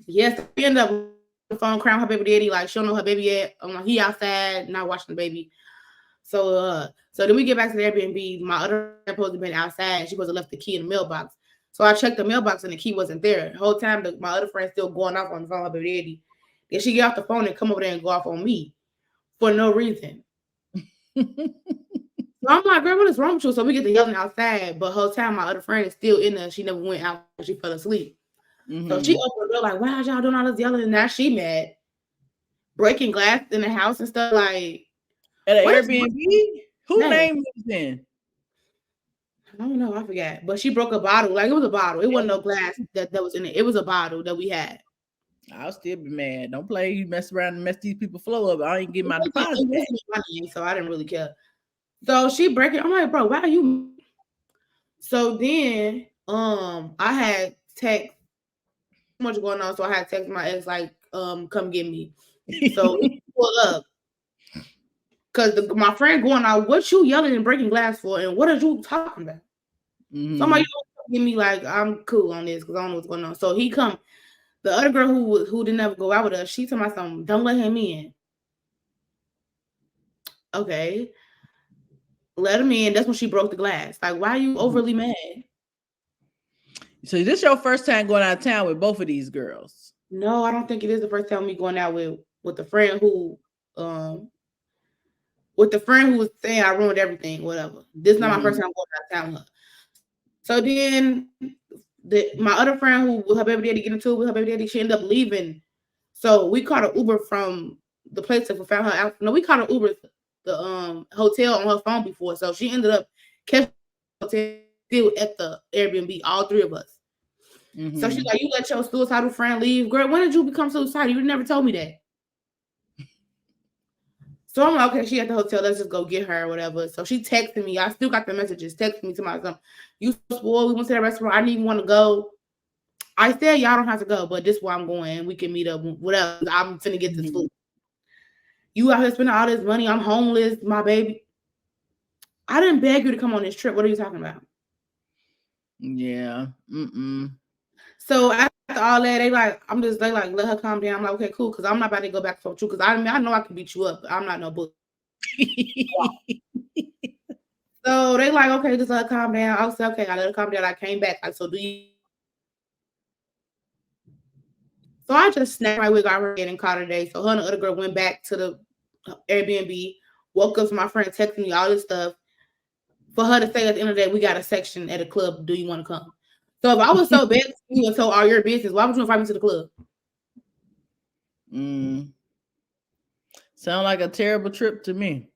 yes, we ended up on the phone crying her baby daddy. Like she don't know her baby yet. I'm like, he outside not watching the baby. So then we get back to the Airbnb. My other friend supposed to been outside. She supposed to left the key in the mailbox. So I checked the mailbox and the key wasn't there. The whole time my other friend still going off on the phone with baby daddy. Then she get off the phone and come over there and go off on me for no reason. So I'm like, girl, what is wrong with you? So we get to yelling outside, but the whole time my other friend is still in there. She never went out. She fell asleep. So she Mm-hmm. opened the door like, why y'all doing all this yelling? And now she mad, breaking glass in the house and stuff. Like, At an what is Airbnb? Who that? name was in? I don't know. I forgot. But she broke a bottle. Like it was a bottle. It wasn't no glass that was in it. It was a bottle that we had. I'll still be mad. Don't play. You mess around and mess these people flow up. I ain't get my It deposit back. wasn't my name, so I didn't really care. So she break it. I'm like, bro, why are you? So then, I had text too much going on, so I had text my ex like, come get me. So he pulled up because my friend going out. What you yelling and breaking glass for? And what are you talking about? So I'm like, Mm-hmm. you don't give me like I'm cool on this because I don't know what's going on. So he come. The other girl who didn't ever go out with us, she told me something. Don't let him in. Okay, let him in. That's when she broke the glass. Like, why are you overly mad? So this your first time going out of town with both of these girls? No, I don't think it is the first time me going out with the friend who with the friend who was saying I ruined everything, whatever. This is not my first Mm-hmm. time going out of town with her. So then my other friend who her baby daddy get into it with her baby daddy, she ended up leaving. So we caught an Uber from the place that we found her out. No, we caught an Uber the hotel on her phone before. So she ended up catching the hotel still at the Airbnb, all three of us. So she's Mm-hmm. like, you let your suicidal friend leave. Girl, when did you become suicidal? You never told me that. So I'm like, okay, she at the hotel. Let's just go get her or whatever. So she texted me. I still got the messages. Texting me to my son. You so spoiled. We went to that restaurant. I didn't even want to go. I said y'all don't have to go, but this is where I'm going. We can meet up. Whatever. I'm finna get this Mm-hmm. food. You out here spending all this money. I'm homeless, my baby. I didn't beg you to come on this trip. What are you talking about? Yeah. Mm-mm. So after all that, they like let her calm down. I'm like, okay, cool, because I'm not about to go back for you. Because I know I can beat you up. But I'm not no book. So they like, okay, just let her calm down. I was like, okay, I let her calm down. I came back. Like, so do you? So I just snapped my wig out her head and called her day. So her and the other girl went back to the Airbnb. Woke up to my friend texting me all this stuff for her to say at the end of the day, we got a section at a club. Do you want to come? So if I was so bad to you and told all your business, why would you invite me to the club? Mm. Sound like a terrible trip to me.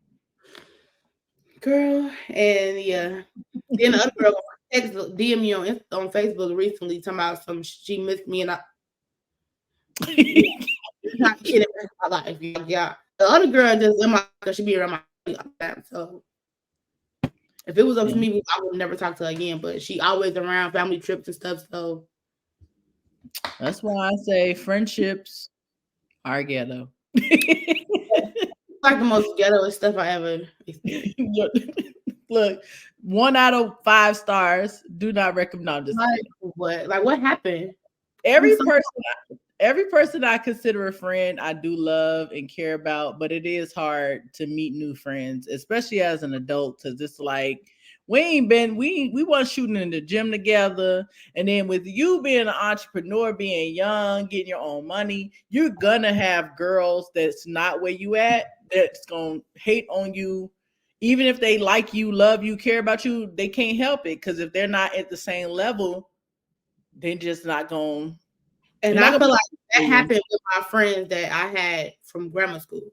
Girl, and yeah. Then the other girl text DM me on Facebook recently talking about some she missed me and I not kidding my life. Yeah. The other girl just in my she be around my time. So if it was up to Yeah. me, I would never talk to her again. But she always around family trips and stuff. So That's why I say friendships are ghetto. like the most ghetto stuff I ever experienced. Look, 1 out of 5 stars. Do not recommend. No, I'm just Like kidding. what? Like what happened? I'm Every so person, every person I consider a friend, I do love and care about. But it is hard to meet new friends, especially as an adult, because it's like we weren't shooting in the gym together, and then with you being an entrepreneur, being young, getting your own money, you're gonna have girls that's not where you at that's gonna hate on you Even if they like you, love you, care about you, they can't help it because if they're not at the same level, they're just not going. They're And not I gonna feel be like for that you. happened with my friends that I had from grammar school.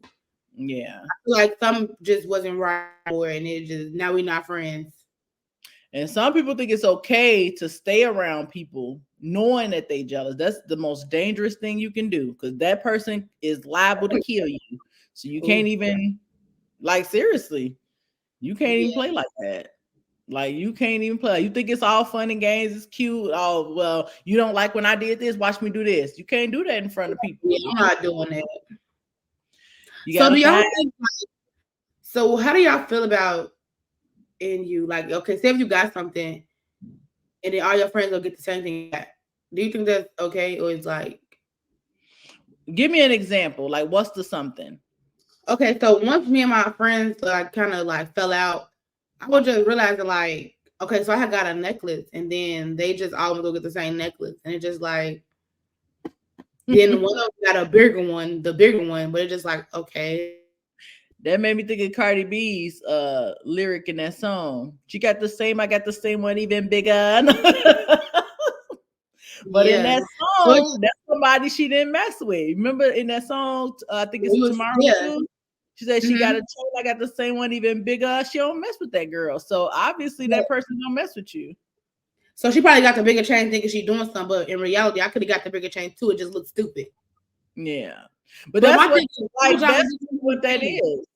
Yeah. I feel like some just wasn't right for it, and it just now we're not friends. And some people think it's okay to stay around people knowing that they jealous. That's the most dangerous thing you can do because that person is liable to kill you. So you can't Ooh, even like seriously, you can't even yeah, play like that. Like you can't even play. You think it's all fun and games, it's cute. Oh well, you don't like when I did this, watch me do this. You can't do that in front of yeah, people. I'm not doing that. You So gotta do y'all find. think? So how do y'all feel about in you? Like, okay, say if you got something, and then all your friends will get the same thing back. Do you think that's okay, or it's like Give me an example. Like what's the something? okay? So once me and my friends like kind of like fell out, I was just realizing like okay, so I had got a necklace, and then they just all go get the same necklace, and it's just like then one of them got a bigger one, the bigger one, but it's just like okay. That made me think of Cardi B's lyric in that song. She got the same, I got the same one, even bigger. But in Yeah. that So it's, song, that's somebody she didn't mess with. Remember in that song, I think it's it was Tomorrow yeah. Too. She said she got Mm-hmm. a chain, I got the same one, even bigger. She don't mess with that girl. So obviously Yeah. that person don't mess with you. So she probably got the bigger chain thinking she doing something, but in reality, I could have got the bigger chain too. It just looked stupid. Yeah. But But that's my what thing is, why would like y'all that's be doing what the that same? is.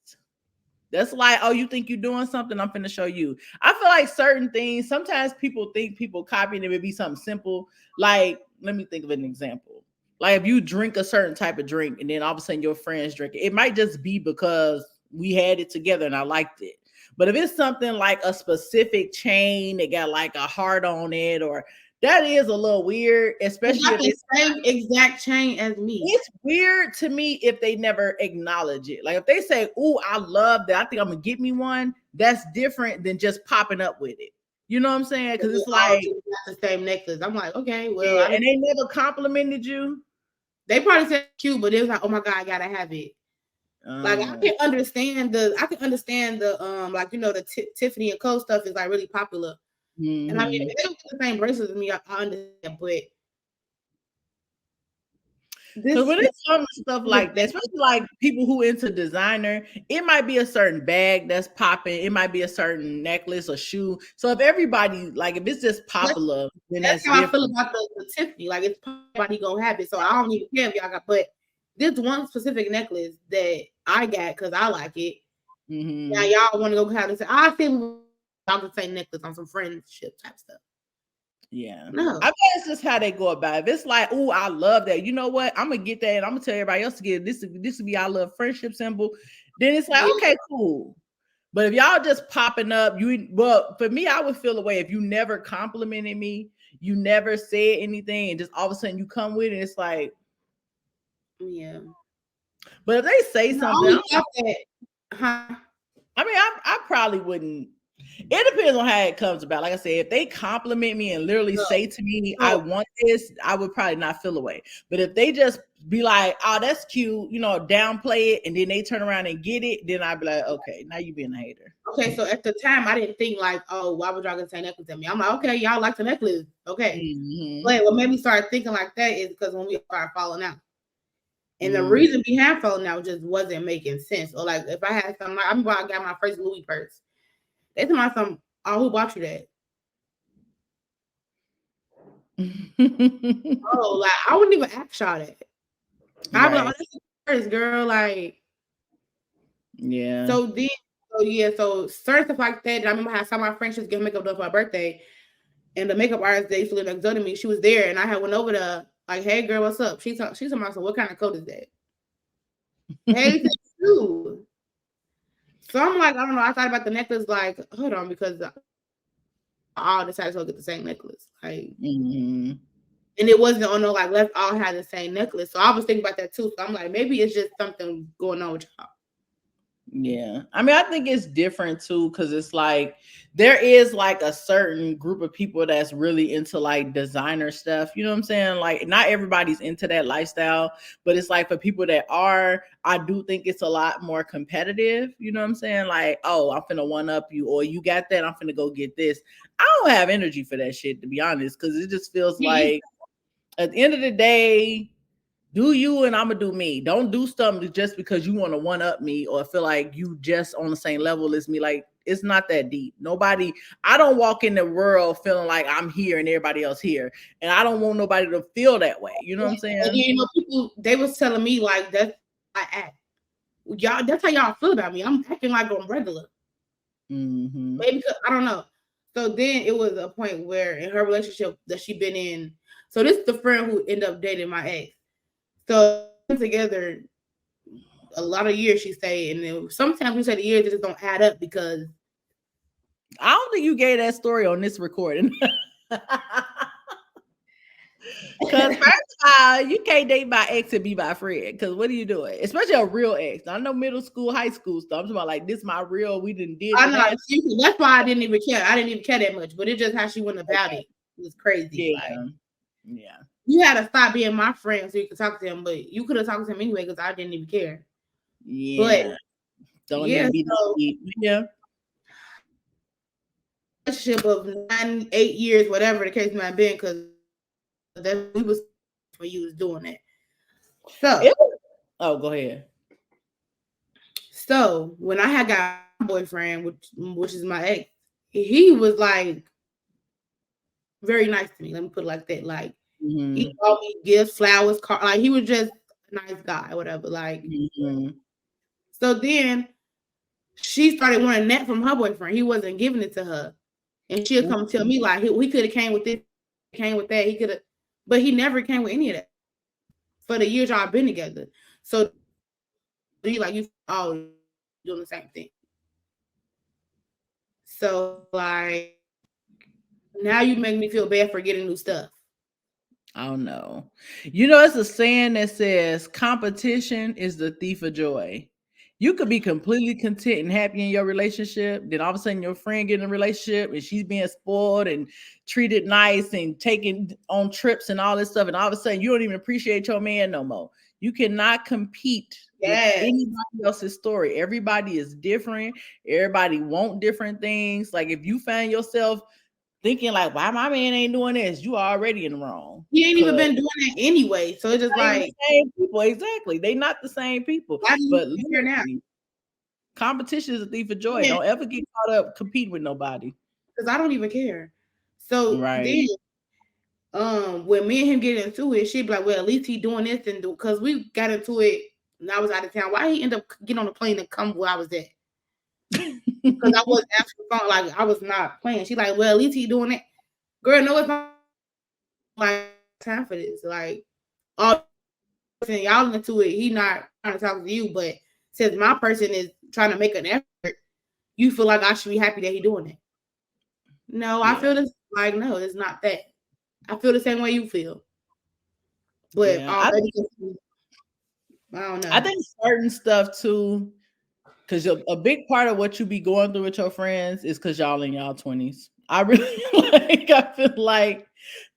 That's like, oh, you think you're doing something? I'm finna show you. I feel like certain things, sometimes people think people copying it would be something simple. Like, let me think of an example. Like if you drink a certain type of drink and then all of a sudden your friends drink it, it might just be because we had it together and I liked it. But if it's something like a specific chain that got like a heart on it, or that is a little weird, They especially got if the it's same exact chain as me. it's weird to me if they never acknowledge it. Like if they say, "Oh, I love that. I think I'm gonna get me one." That's different than just popping up with it. You know what I'm saying? And Because we it's all like, just got the same necklace. I'm like, okay, well, yeah, I and didn't. they never complimented you. They probably said cute, but it was like, oh my god, I gotta have it. Like Uh, I can understand the like the Tiffany and Co stuff is like really popular. And I mean, mm-hmm. if they don't get the same bracelets as me, I understand. But Because this when specific it's some stuff like that, necklace, especially like people who into designer, it might be a certain bag that's popping. It might be a certain necklace or shoe. So if everybody like if it's just that's popular, then that's that's how I feel different. about the Tiffany. Like it's probably gonna have it, so I don't even care if y'all got. But this one specific necklace that I got because I like it. Now Mm-hmm. y'all want to go have this? I think y'all could say necklace on some friendship type stuff. Yeah. No, I bet it's just how they go about it. If it's like, oh, I love that. You know what? I'm gonna get that and I'm gonna tell everybody else to get it. This would be our little friendship symbol. Then it's like, yeah, okay, cool. But if y'all just popping up, well, for me, I would feel away if you never complimented me, you never said anything, and just all of a sudden you come with it. It's like, yeah. but if they say And I something, only got that. Huh? I mean, I probably wouldn't. It depends on how it comes about. Like I said, if they compliment me and literally No. say to me, I So want this, I would probably not feel away. But if they just be like, oh, that's cute, downplay it, and then they turn around and get it, then I'd be like, okay, now you being a hater. okay, so at the time I didn't think like, oh, why would y'all gonna say necklace at me? I'm like, okay, y'all like the necklace, okay. Mm-hmm. But what made me start thinking like that is because when we started falling out. And the Mm. reason behind falling out just wasn't making sense. Or like if I had something like I'm about to get my first Louis purse. They tell me some, oh, who bought you that? Oh, like I wouldn't even ask y'all that. I'd be like, oh, Right. that's the purse, girl. Like Yeah. so then so yeah, so certain stuff like that. I remember how some of my friends just get makeup done for her birthday. And the makeup artist that used to live next door to me, she was there and I had went over to like, hey girl, what's up? She's talking about so what kind of coat is that? Hey, too. So I'm like, I don't know. I thought about the necklace, like, hold on, because all decided to go get the same necklace. Like, Mm-hmm. and it wasn't on no like let's all have the same necklace. So I was thinking about that too. So I'm like, maybe it's just something going on with y'all. Yeah. I mean, I think it's different too, because it's like there is like a certain group of people that's really into like designer stuff. You know what I'm saying? Like, not everybody's into that lifestyle, but it's like for people that are, I do think it's a lot more competitive. You know what I'm saying? Like, oh, I'm finna one up you, or you got that, I'm finna go get this. I don't have energy for that shit, to be honest, because it just feels Me like at the end of the day, do you and I'm gonna do me. Don't do something just because you want to one up me or feel like you just on the same level as me. Like, it's not that deep. Nobody, I don't walk in the world feeling like I'm here and everybody else here. And I don't want nobody to feel that way. You know what I'm and saying? you know, people they was telling me like that's I act. Y'all, that's how y'all feel about me. I'm acting like I'm regular. Mm-hmm. Maybe because, I don't know. So then it was a point where in her relationship that she been in. So this is the friend who ended up dating my ex. So together a lot of years she stayed, and then sometimes we say the years just don't add up because I don't think you gave that story on this recording. Cause first of all, you can't date my ex and be my friend. Cause what are you doing? Especially a real ex. I know middle school, high school stuff. I'm talking about like this my real. We didn't did I the know nasty. that's why I didn't even care. I didn't even care that much, but it's just how she went about it. It was crazy. Like Yeah. Yeah. you had to stop being my friend so you could talk to him, but you could have talked to him anyway because I didn't even care. But Yeah. Don't yeah, even be so deep. Yeah. relationship of 9, 8 years, whatever the case might be, because that we was when you was doing it. So It was, oh, go ahead. so when I had got my boyfriend, which is my ex, he was like very nice to me. Let me put it like that. Like he Mm-hmm. bought me gifts, flowers, car. Like he was just a nice guy, whatever. Like Mm-hmm. so then she started wanting that from her boyfriend. He wasn't giving it to her, and she'll come tell me like he could have came with this, came with that. He could have, but he never came with any of that for the years y'all been together. So you like you all doing the same thing. So like now you make me feel bad for getting new stuff. I don't know. You know, it's a saying that says competition is the thief of joy. You could be completely content and happy in your relationship. Then all of a sudden your friend get in a relationship and she's being spoiled and treated nice and taken on trips and all this stuff. And all of a sudden you don't even appreciate your man no more. You cannot compete with Yes. anybody else's story. Everybody is different. Everybody want different things. Like if you find yourself thinking like, why my man ain't doing this? You already in the wrong. He ain't even Cause been doing that anyway. So it's just they ain't like, the same people. Exactly. They not the same people. why do you But care now? literally, competition is a thief of joy. Yeah, Don't ever get caught up competing with nobody. because I don't even care. So Right. then when me and him get into it, she'd be like, well, at least he doing this and do because we got into it and I was out of town. Why he end up getting on the plane and come where I was at? Because I was asking phone like I was not playing. She like, well, at least he doing it. Girl, no, it's not like time for this. Like all y'all into it, he not trying to talk to you, but since my person is trying to make an effort, you feel like I should be happy that he doing it. No, I Yeah. feel this like no, it's not that. I feel the same way you feel. But Yeah. I think I don't I know. think certain stuff too, because a big part of what you be going through with your friends is because y'all in y'all 20s. I really like I feel like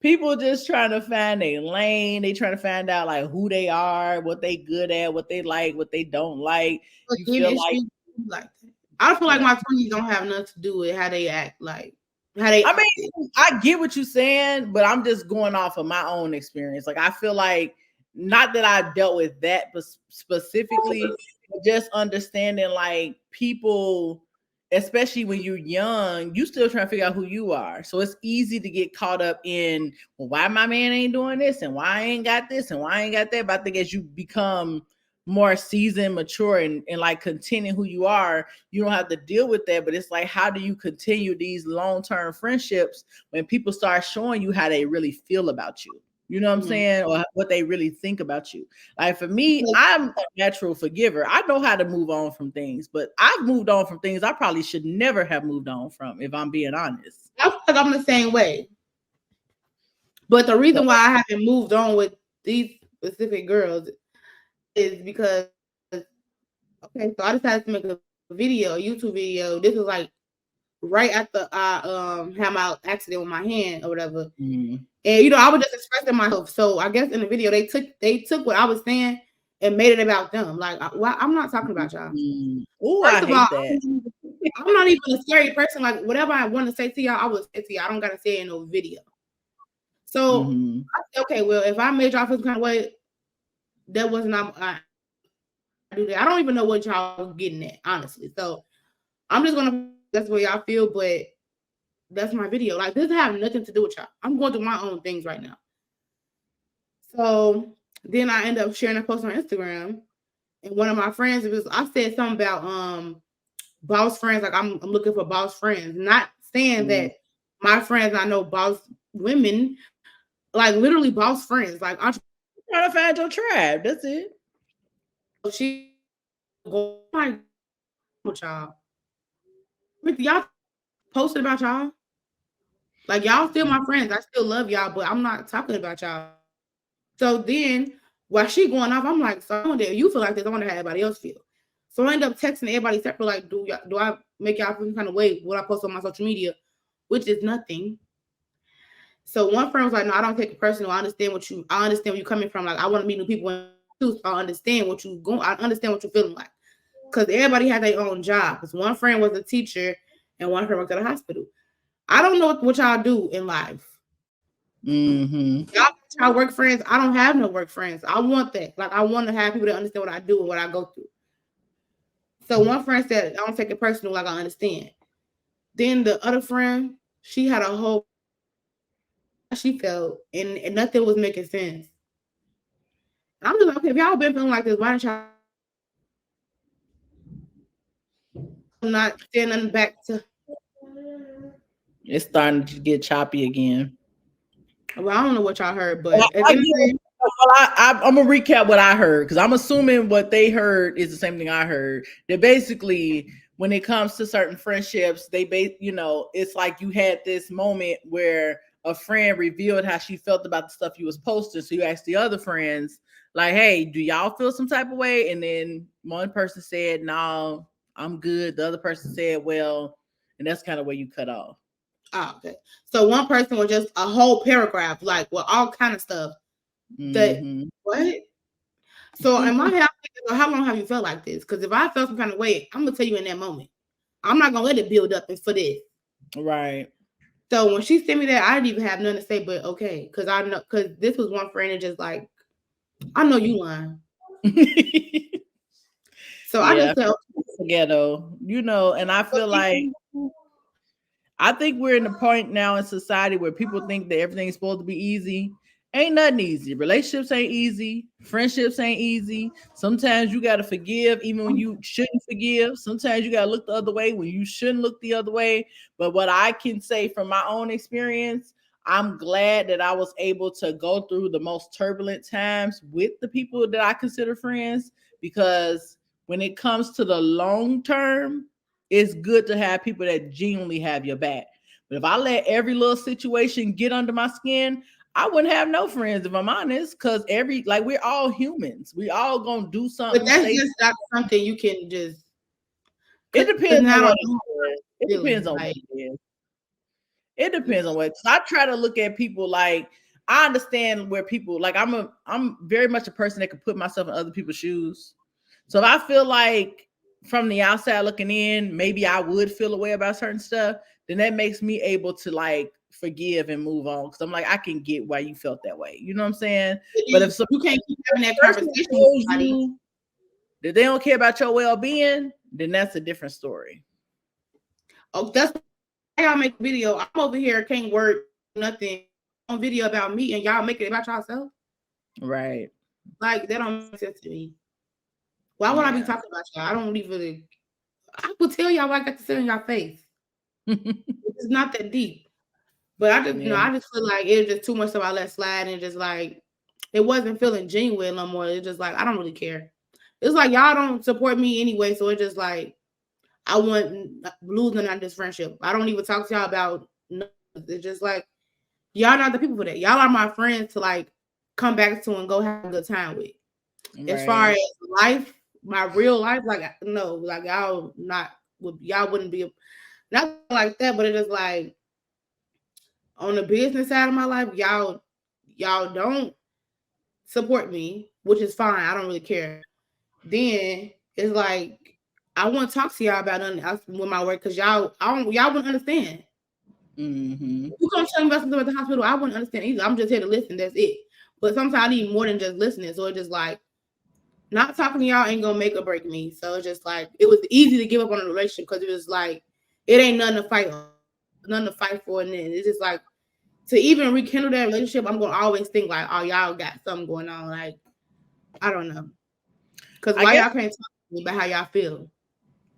people just trying to find a lane. They trying to find out like who they are, what they good at, what they like, what they don't like. You Again, feel like issues like that. I feel like yeah. my 20s don't have nothing to do with how they act, like how they I acted. mean, I get what you're saying, but I'm just going off of my own experience. Like, I feel like not that I dealt with that, but specifically, but just understanding like people, especially when you're young, you still trying to figure out who you are. So it's easy to get caught up in, well, why my man ain't doing this and why I ain't got this and why I ain't got that. But I think as you become more seasoned, mature, and like containing who you are, you don't have to deal with that. But it's like, how do you continue these long-term friendships when people start showing you how they really feel about you? You know what I'm Mhm. saying? Or what they really think about you. Like for me, I'm a natural forgiver. I know how to move on from things, but I've moved on from things I probably should never have moved on from, if I'm being honest. I feel like I'm the same way. But the So reason why I haven't moved on with these specific girls is because Okay, so I decided to make a video, a YouTube video. This was like right after I had my accident with my hand or whatever. Mm. And I was just expressing myself. So I guess in the video they took what I was saying and made it about them. Like, I'm not talking about y'all. Mm. Oh, I First of all, hate that. I'm not even a scary person. Like, whatever I want to say to y'all, I will say to y'all. I don't gotta say it in no video. So Mm-hmm. I said, okay, well, if I made y'all feel some kind of way, that was not I do that. I don't even know what y'all was getting at, honestly. So I'm just gonna that's what y'all feel, but that's my video. Like, this have nothing to do with y'all. I'm going through my own things right now. So then I end up sharing a post on Instagram, and one of my friends, I said something about boss friends. Like, I'm looking for boss friends, not saying Mm. that my friends I know boss women, like literally boss friends, like Trying to find your tribe. That's it. she go like with y'all. With y'all posted about y'all. Like, y'all still my friends. I still love y'all, but I'm not talking about y'all. So then while she going off, I'm like, so I wonder you feel like this. I wonder how everybody else feel. So I end up texting everybody separate, like, do I make y'all feel some kind of way what I post on my social media, which is nothing. So one friend was like, no, I don't take it personal. I understand where you're coming from. Like, I want to meet new people too. So I understand what you going. I understand what you're feeling like. Because everybody had their own job. Because one friend was a teacher and one friend worked at a hospital. I don't know what y'all do in life. Mm-hmm. Y'all work friends. I don't have no work friends. I want that. Like, I want to have people that understand what I do and what I go through. So one friend said, I don't take it personal, like I understand. Then the other friend, she had a whole she felt and nothing was making sense. And I'm just like, okay, if y'all been feeling like this, why don't y'all not saying nothing back to It's starting to get choppy again. well, I don't know what y'all heard, Well, but at I the end of get the it. day, Well, I'm gonna recap what I heard because I'm assuming what they heard is the same thing I heard. That basically, when it comes to certain friendships, it's like you had this moment where a friend revealed how she felt about the stuff you was posting. So you asked the other friends, like, "Hey, do y'all feel some type of way?" And then one person said, "No, I'm good." The other person said, "Well," and that's kind of where you cut off. oh, okay. So one person was just a whole paragraph, like with all kind of stuff that Mm-hmm. what? So in my head, well, how long have you felt like this? Because if I felt some kind of way, I'm gonna tell you in that moment. I'm not gonna let it build up for this. Right. So when she sent me that, I didn't even have nothing to say, but okay, because I know because this was one friend and just like I know you lying. So I Yeah, just said, Ghetto, and I feel like I think we're in the point now in society where people think that everything's supposed to be easy. Ain't nothing easy. Relationships ain't easy. Friendships ain't easy. Sometimes you got to forgive even when you shouldn't forgive. Sometimes you got to look the other way when you shouldn't look the other way. But what I can say from my own experience, I'm glad that I was able to go through the most turbulent times with the people that I consider friends because when it comes to the long term, it's good to have people that genuinely have your back. But if I let every little situation get under my skin, I wouldn't have no friends if I'm honest. Cause we're all humans. We all gonna do but something, that's say just not something you can just it because depends on now what I'm it is. It depends feeling on what like it is. It depends on what. I try to look at people like I understand where people like I'm very much a person that can put myself in other people's shoes. So if I feel like from the outside looking in, maybe I would feel a way about certain stuff, then that makes me able to like forgive and move on. Cause I'm like, I can get why you felt that way. You know what I'm saying? But if some you can't keep having that person conversation with tells somebody. you that they don't care about your well-being, then that's a different story. Oh, that's why y'all make a video. I'm over here can't work nothing on video about me, and y'all make it about yourself. Right. Like, that don't make sense to me. Why would I be Yeah. talking about y'all? I don't even. I will tell y'all what I got to say in y'all face. It's not that deep. But I just, Yeah. I just feel like it was just too much stuff I let slide and just like it wasn't feeling genuine no more. It's just like I don't really care. It's like y'all don't support me anyway, so it's just like I want losing on this friendship. I don't even talk to y'all about. It's just like y'all not the people for that. Y'all are my friends to like come back to and go have a good time with. As far Right. as life, my real life, like no, like y'all not y'all wouldn't be not like that, but it is like on the business side of my life, y'all don't support me, which is fine. I don't really care. Then it's like I want to talk to y'all about nothing else with my work because y'all wouldn't understand. Mm-hmm. You gonna tell me about something at the hospital? I wouldn't understand either. I'm just here to listen. That's it. But sometimes I need more than just listening. So it's just like not talking to y'all ain't gonna make or break me. So it's just like it was easy to give up on a relationship because it was like it ain't nothing to fight over, nothing to fight for, and then it's just like to even rekindle that relationship. I'm gonna always think like, oh, y'all got something going on. Like I don't know, because I why guess y'all can't talk to me about how y'all feel?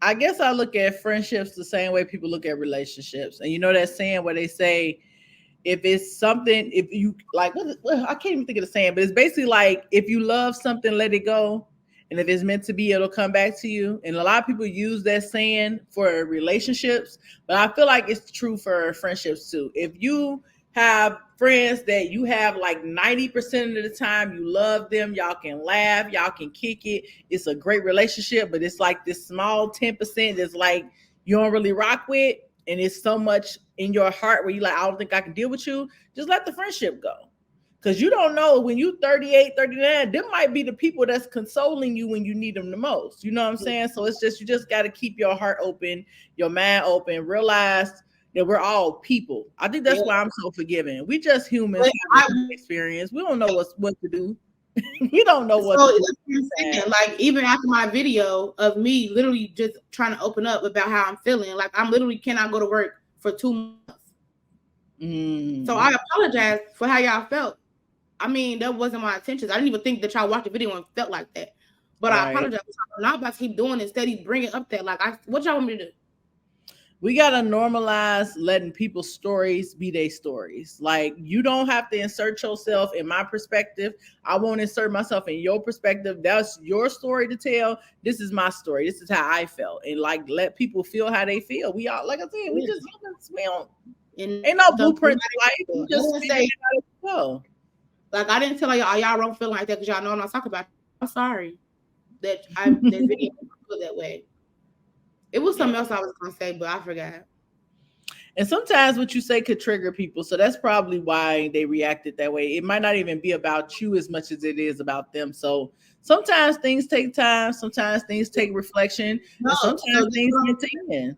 I look at friendships the same way people look at relationships. And you know that saying where they say if it's something, if you like, well, I can't even think of the saying, but it's basically like if you love something, let it go. And if it's meant to be, it'll come back to you. And a lot of people use that saying for relationships, but I feel like it's true for friendships too. If you have friends that you have like 90% of the time, you love them, y'all can laugh, y'all can kick it. It's a great relationship, but it's like this small 10% that's like you don't really rock with, and it's so much in your heart where you like, I don't think I can deal with you, just let the friendship go. Because you don't know when you 38, 39, them might be the people that's consoling you when you need them the most. You know what I'm saying? So it's just, you just got to keep your heart open, your mind open, realize that we're all people. I think that's Yeah. why I'm so forgiving. We just humans But having experience. We don't know what to do. We don't know what so to do. that's what I'm saying. Like even after my video of me literally just trying to open up about how I'm feeling, like I'm literally cannot go to work for 2 months. So Mm, I apologize for how y'all felt. I mean, that wasn't my intentions. I didn't even think that y'all watched the video and felt like that. But I right. apologize. I'm not about to keep doing it. Steady bringing up that. Like, what y'all want me to do? We gotta normalize letting people's stories be their stories. Like you don't have to insert yourself in my perspective. I won't insert myself in your perspective. That's your story to tell. This is my story. This is how I felt. And like let people feel how they feel. We all, like I said, we Yeah. just humans. We don't, And ain't no so blueprint to life. We I just didn't figure say it out as we go. like I didn't tell y'all don't feel like that because y'all know I'm not talking about. I'm sorry that that video feel that way. It was Yeah. something else I was gonna say, but I forgot. And sometimes what you say could trigger people. So that's probably why they reacted that way. It might not even be about you as much as it is about them. So sometimes things take time, sometimes things take reflection, No, and so sometimes things need to end.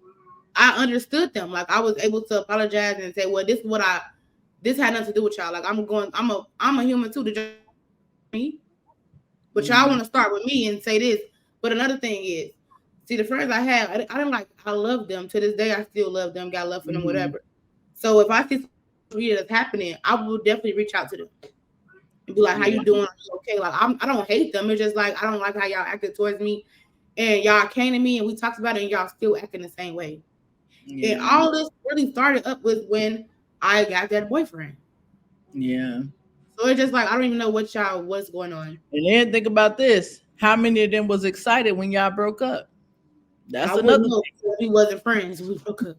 I understood them. Like I was able to apologize and say, "Well, this is what I. This had nothing to do with y'all. Like I'm going. I'm a human too. Did y'all me? But y'all Mm, want to start with me and say this. But another thing is, see, the friends I have, I didn't like. I love them to this day. I still love them. Got love for them. mm-hmm. Whatever. So if I see something that's happening, I will definitely reach out to them and be like, "How Yeah, you doing? Are you okay?" Like I don't hate them. It's just like I don't like how y'all acted towards me, and y'all came to me and we talked about it, and y'all still acting the same way. And yeah, all this really started up with when I got that boyfriend. yeah. So it's just like I don't even know what's going on. And then think about this: how many of them was excited when y'all broke up? I That's wouldn't another know thing. if we wasn't friends. We broke up.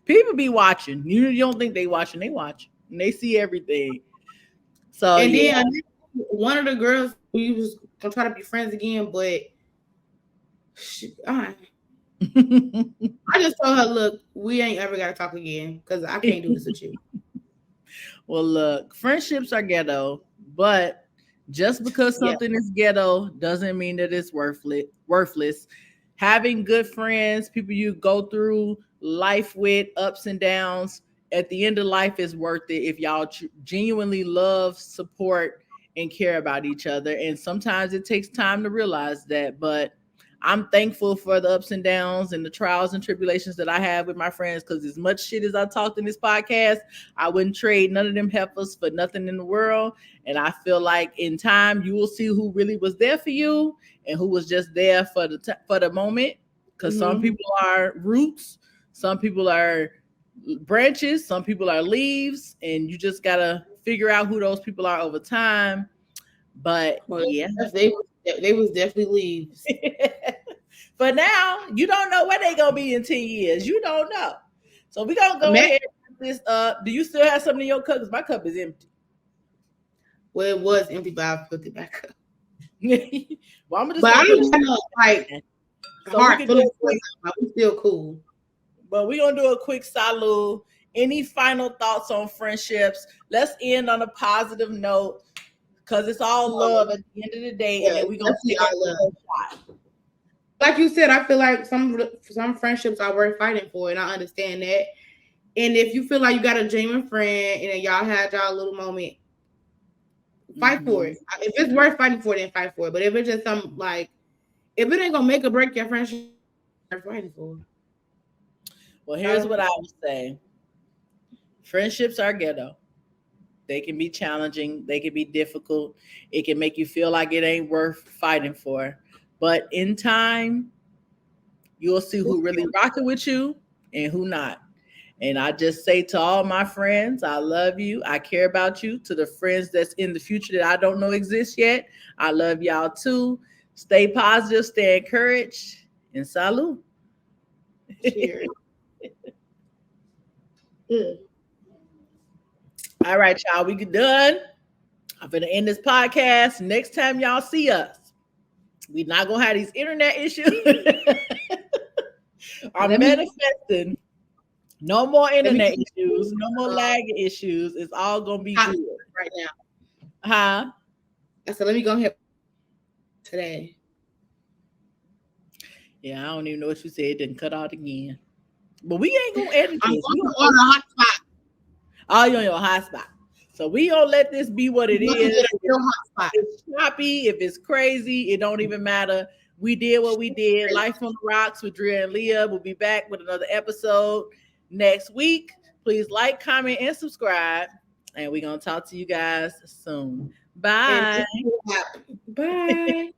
People be watching. You don't think they watching? They watch. And they see everything. So And yeah. then one of the girls we was gonna try to be friends again, but I just told her, look, we ain't ever gotta talk again because I can't do this with you. Well, look, friendships are ghetto, but just because Yeah. something is ghetto doesn't mean that it's worthless. Worthless. Having good friends, people you go through life with, ups and downs, at the end of life is worth it if y'all genuinely love, support, and care about each other. And sometimes it takes time to realize that, but I'm thankful for the ups and downs and the trials and tribulations that I have with my friends because as much shit as I talked in this podcast, I wouldn't trade none of them heifers for nothing in the world. And I feel like in time you will see who really was there for you and who was just there for for the moment. Because some Mm-hmm. people are roots, some people are branches, some people are leaves, and you just gotta figure out who those people are over time. But Well, yeah. they was definitely leaves. But now you don't know where they gonna be in 10 years. You don't know. So we're gonna go Imagine, ahead and put this up. Do you still have something in your cup? Because my cup is empty. well, it was empty, but I put it back up. Well, I'm just But gonna I put don't it got no like in. So we heart can do feelings a towards quick, them. Like, we still cool. but we're gonna do a quick salute. Any final thoughts on friendships? Let's end on a positive note because it's all love Um, at the end of the day, and yeah, then it's we're gonna definitely take a all love. little shot. Like you said, I feel like some friendships are worth fighting for, and I understand that. And if you feel like you got a genuine friend and then y'all had y'all little moment, fight for Hmm. it. If it's worth fighting for, then fight for it. But if it's just some like, if it ain't gonna make or break your friendship, worth fighting for. Well, here's Uh, what I would say: friendships are ghetto. They can be challenging. They can be difficult. It can make you feel like it ain't worth fighting for. But in time, you'll see who really rocking with you and who not. And I just say to all my friends, I love you. I care about you. To the friends that's in the future that I don't know exist yet, I love y'all too. Stay positive, stay encouraged, and salute. cheers. Mm. All right, y'all, we done. I'm gonna end this podcast. Next time y'all see us, we not gonna have these internet issues. I'm Let me manifesting. No more let me internet get issues. No more um, lag issues. It's all gonna be hot good. right now. Huh? I said, let me go ahead today. Yeah, I don't even know what you said. It didn't cut out again. But we ain't gonna edit I'm this. We going gonna to post order a hot spot. all you on your hotspot. So we gonna let this be what I'm it going to get is. a real hot spot. If it's choppy, if it's crazy, it don't even matter. We did what we did. Life on the Rocks with Drea and Leah. We'll be back with another episode next week. Please like, comment, and subscribe. And we're gonna talk to you guys soon. And Bye. it's bye.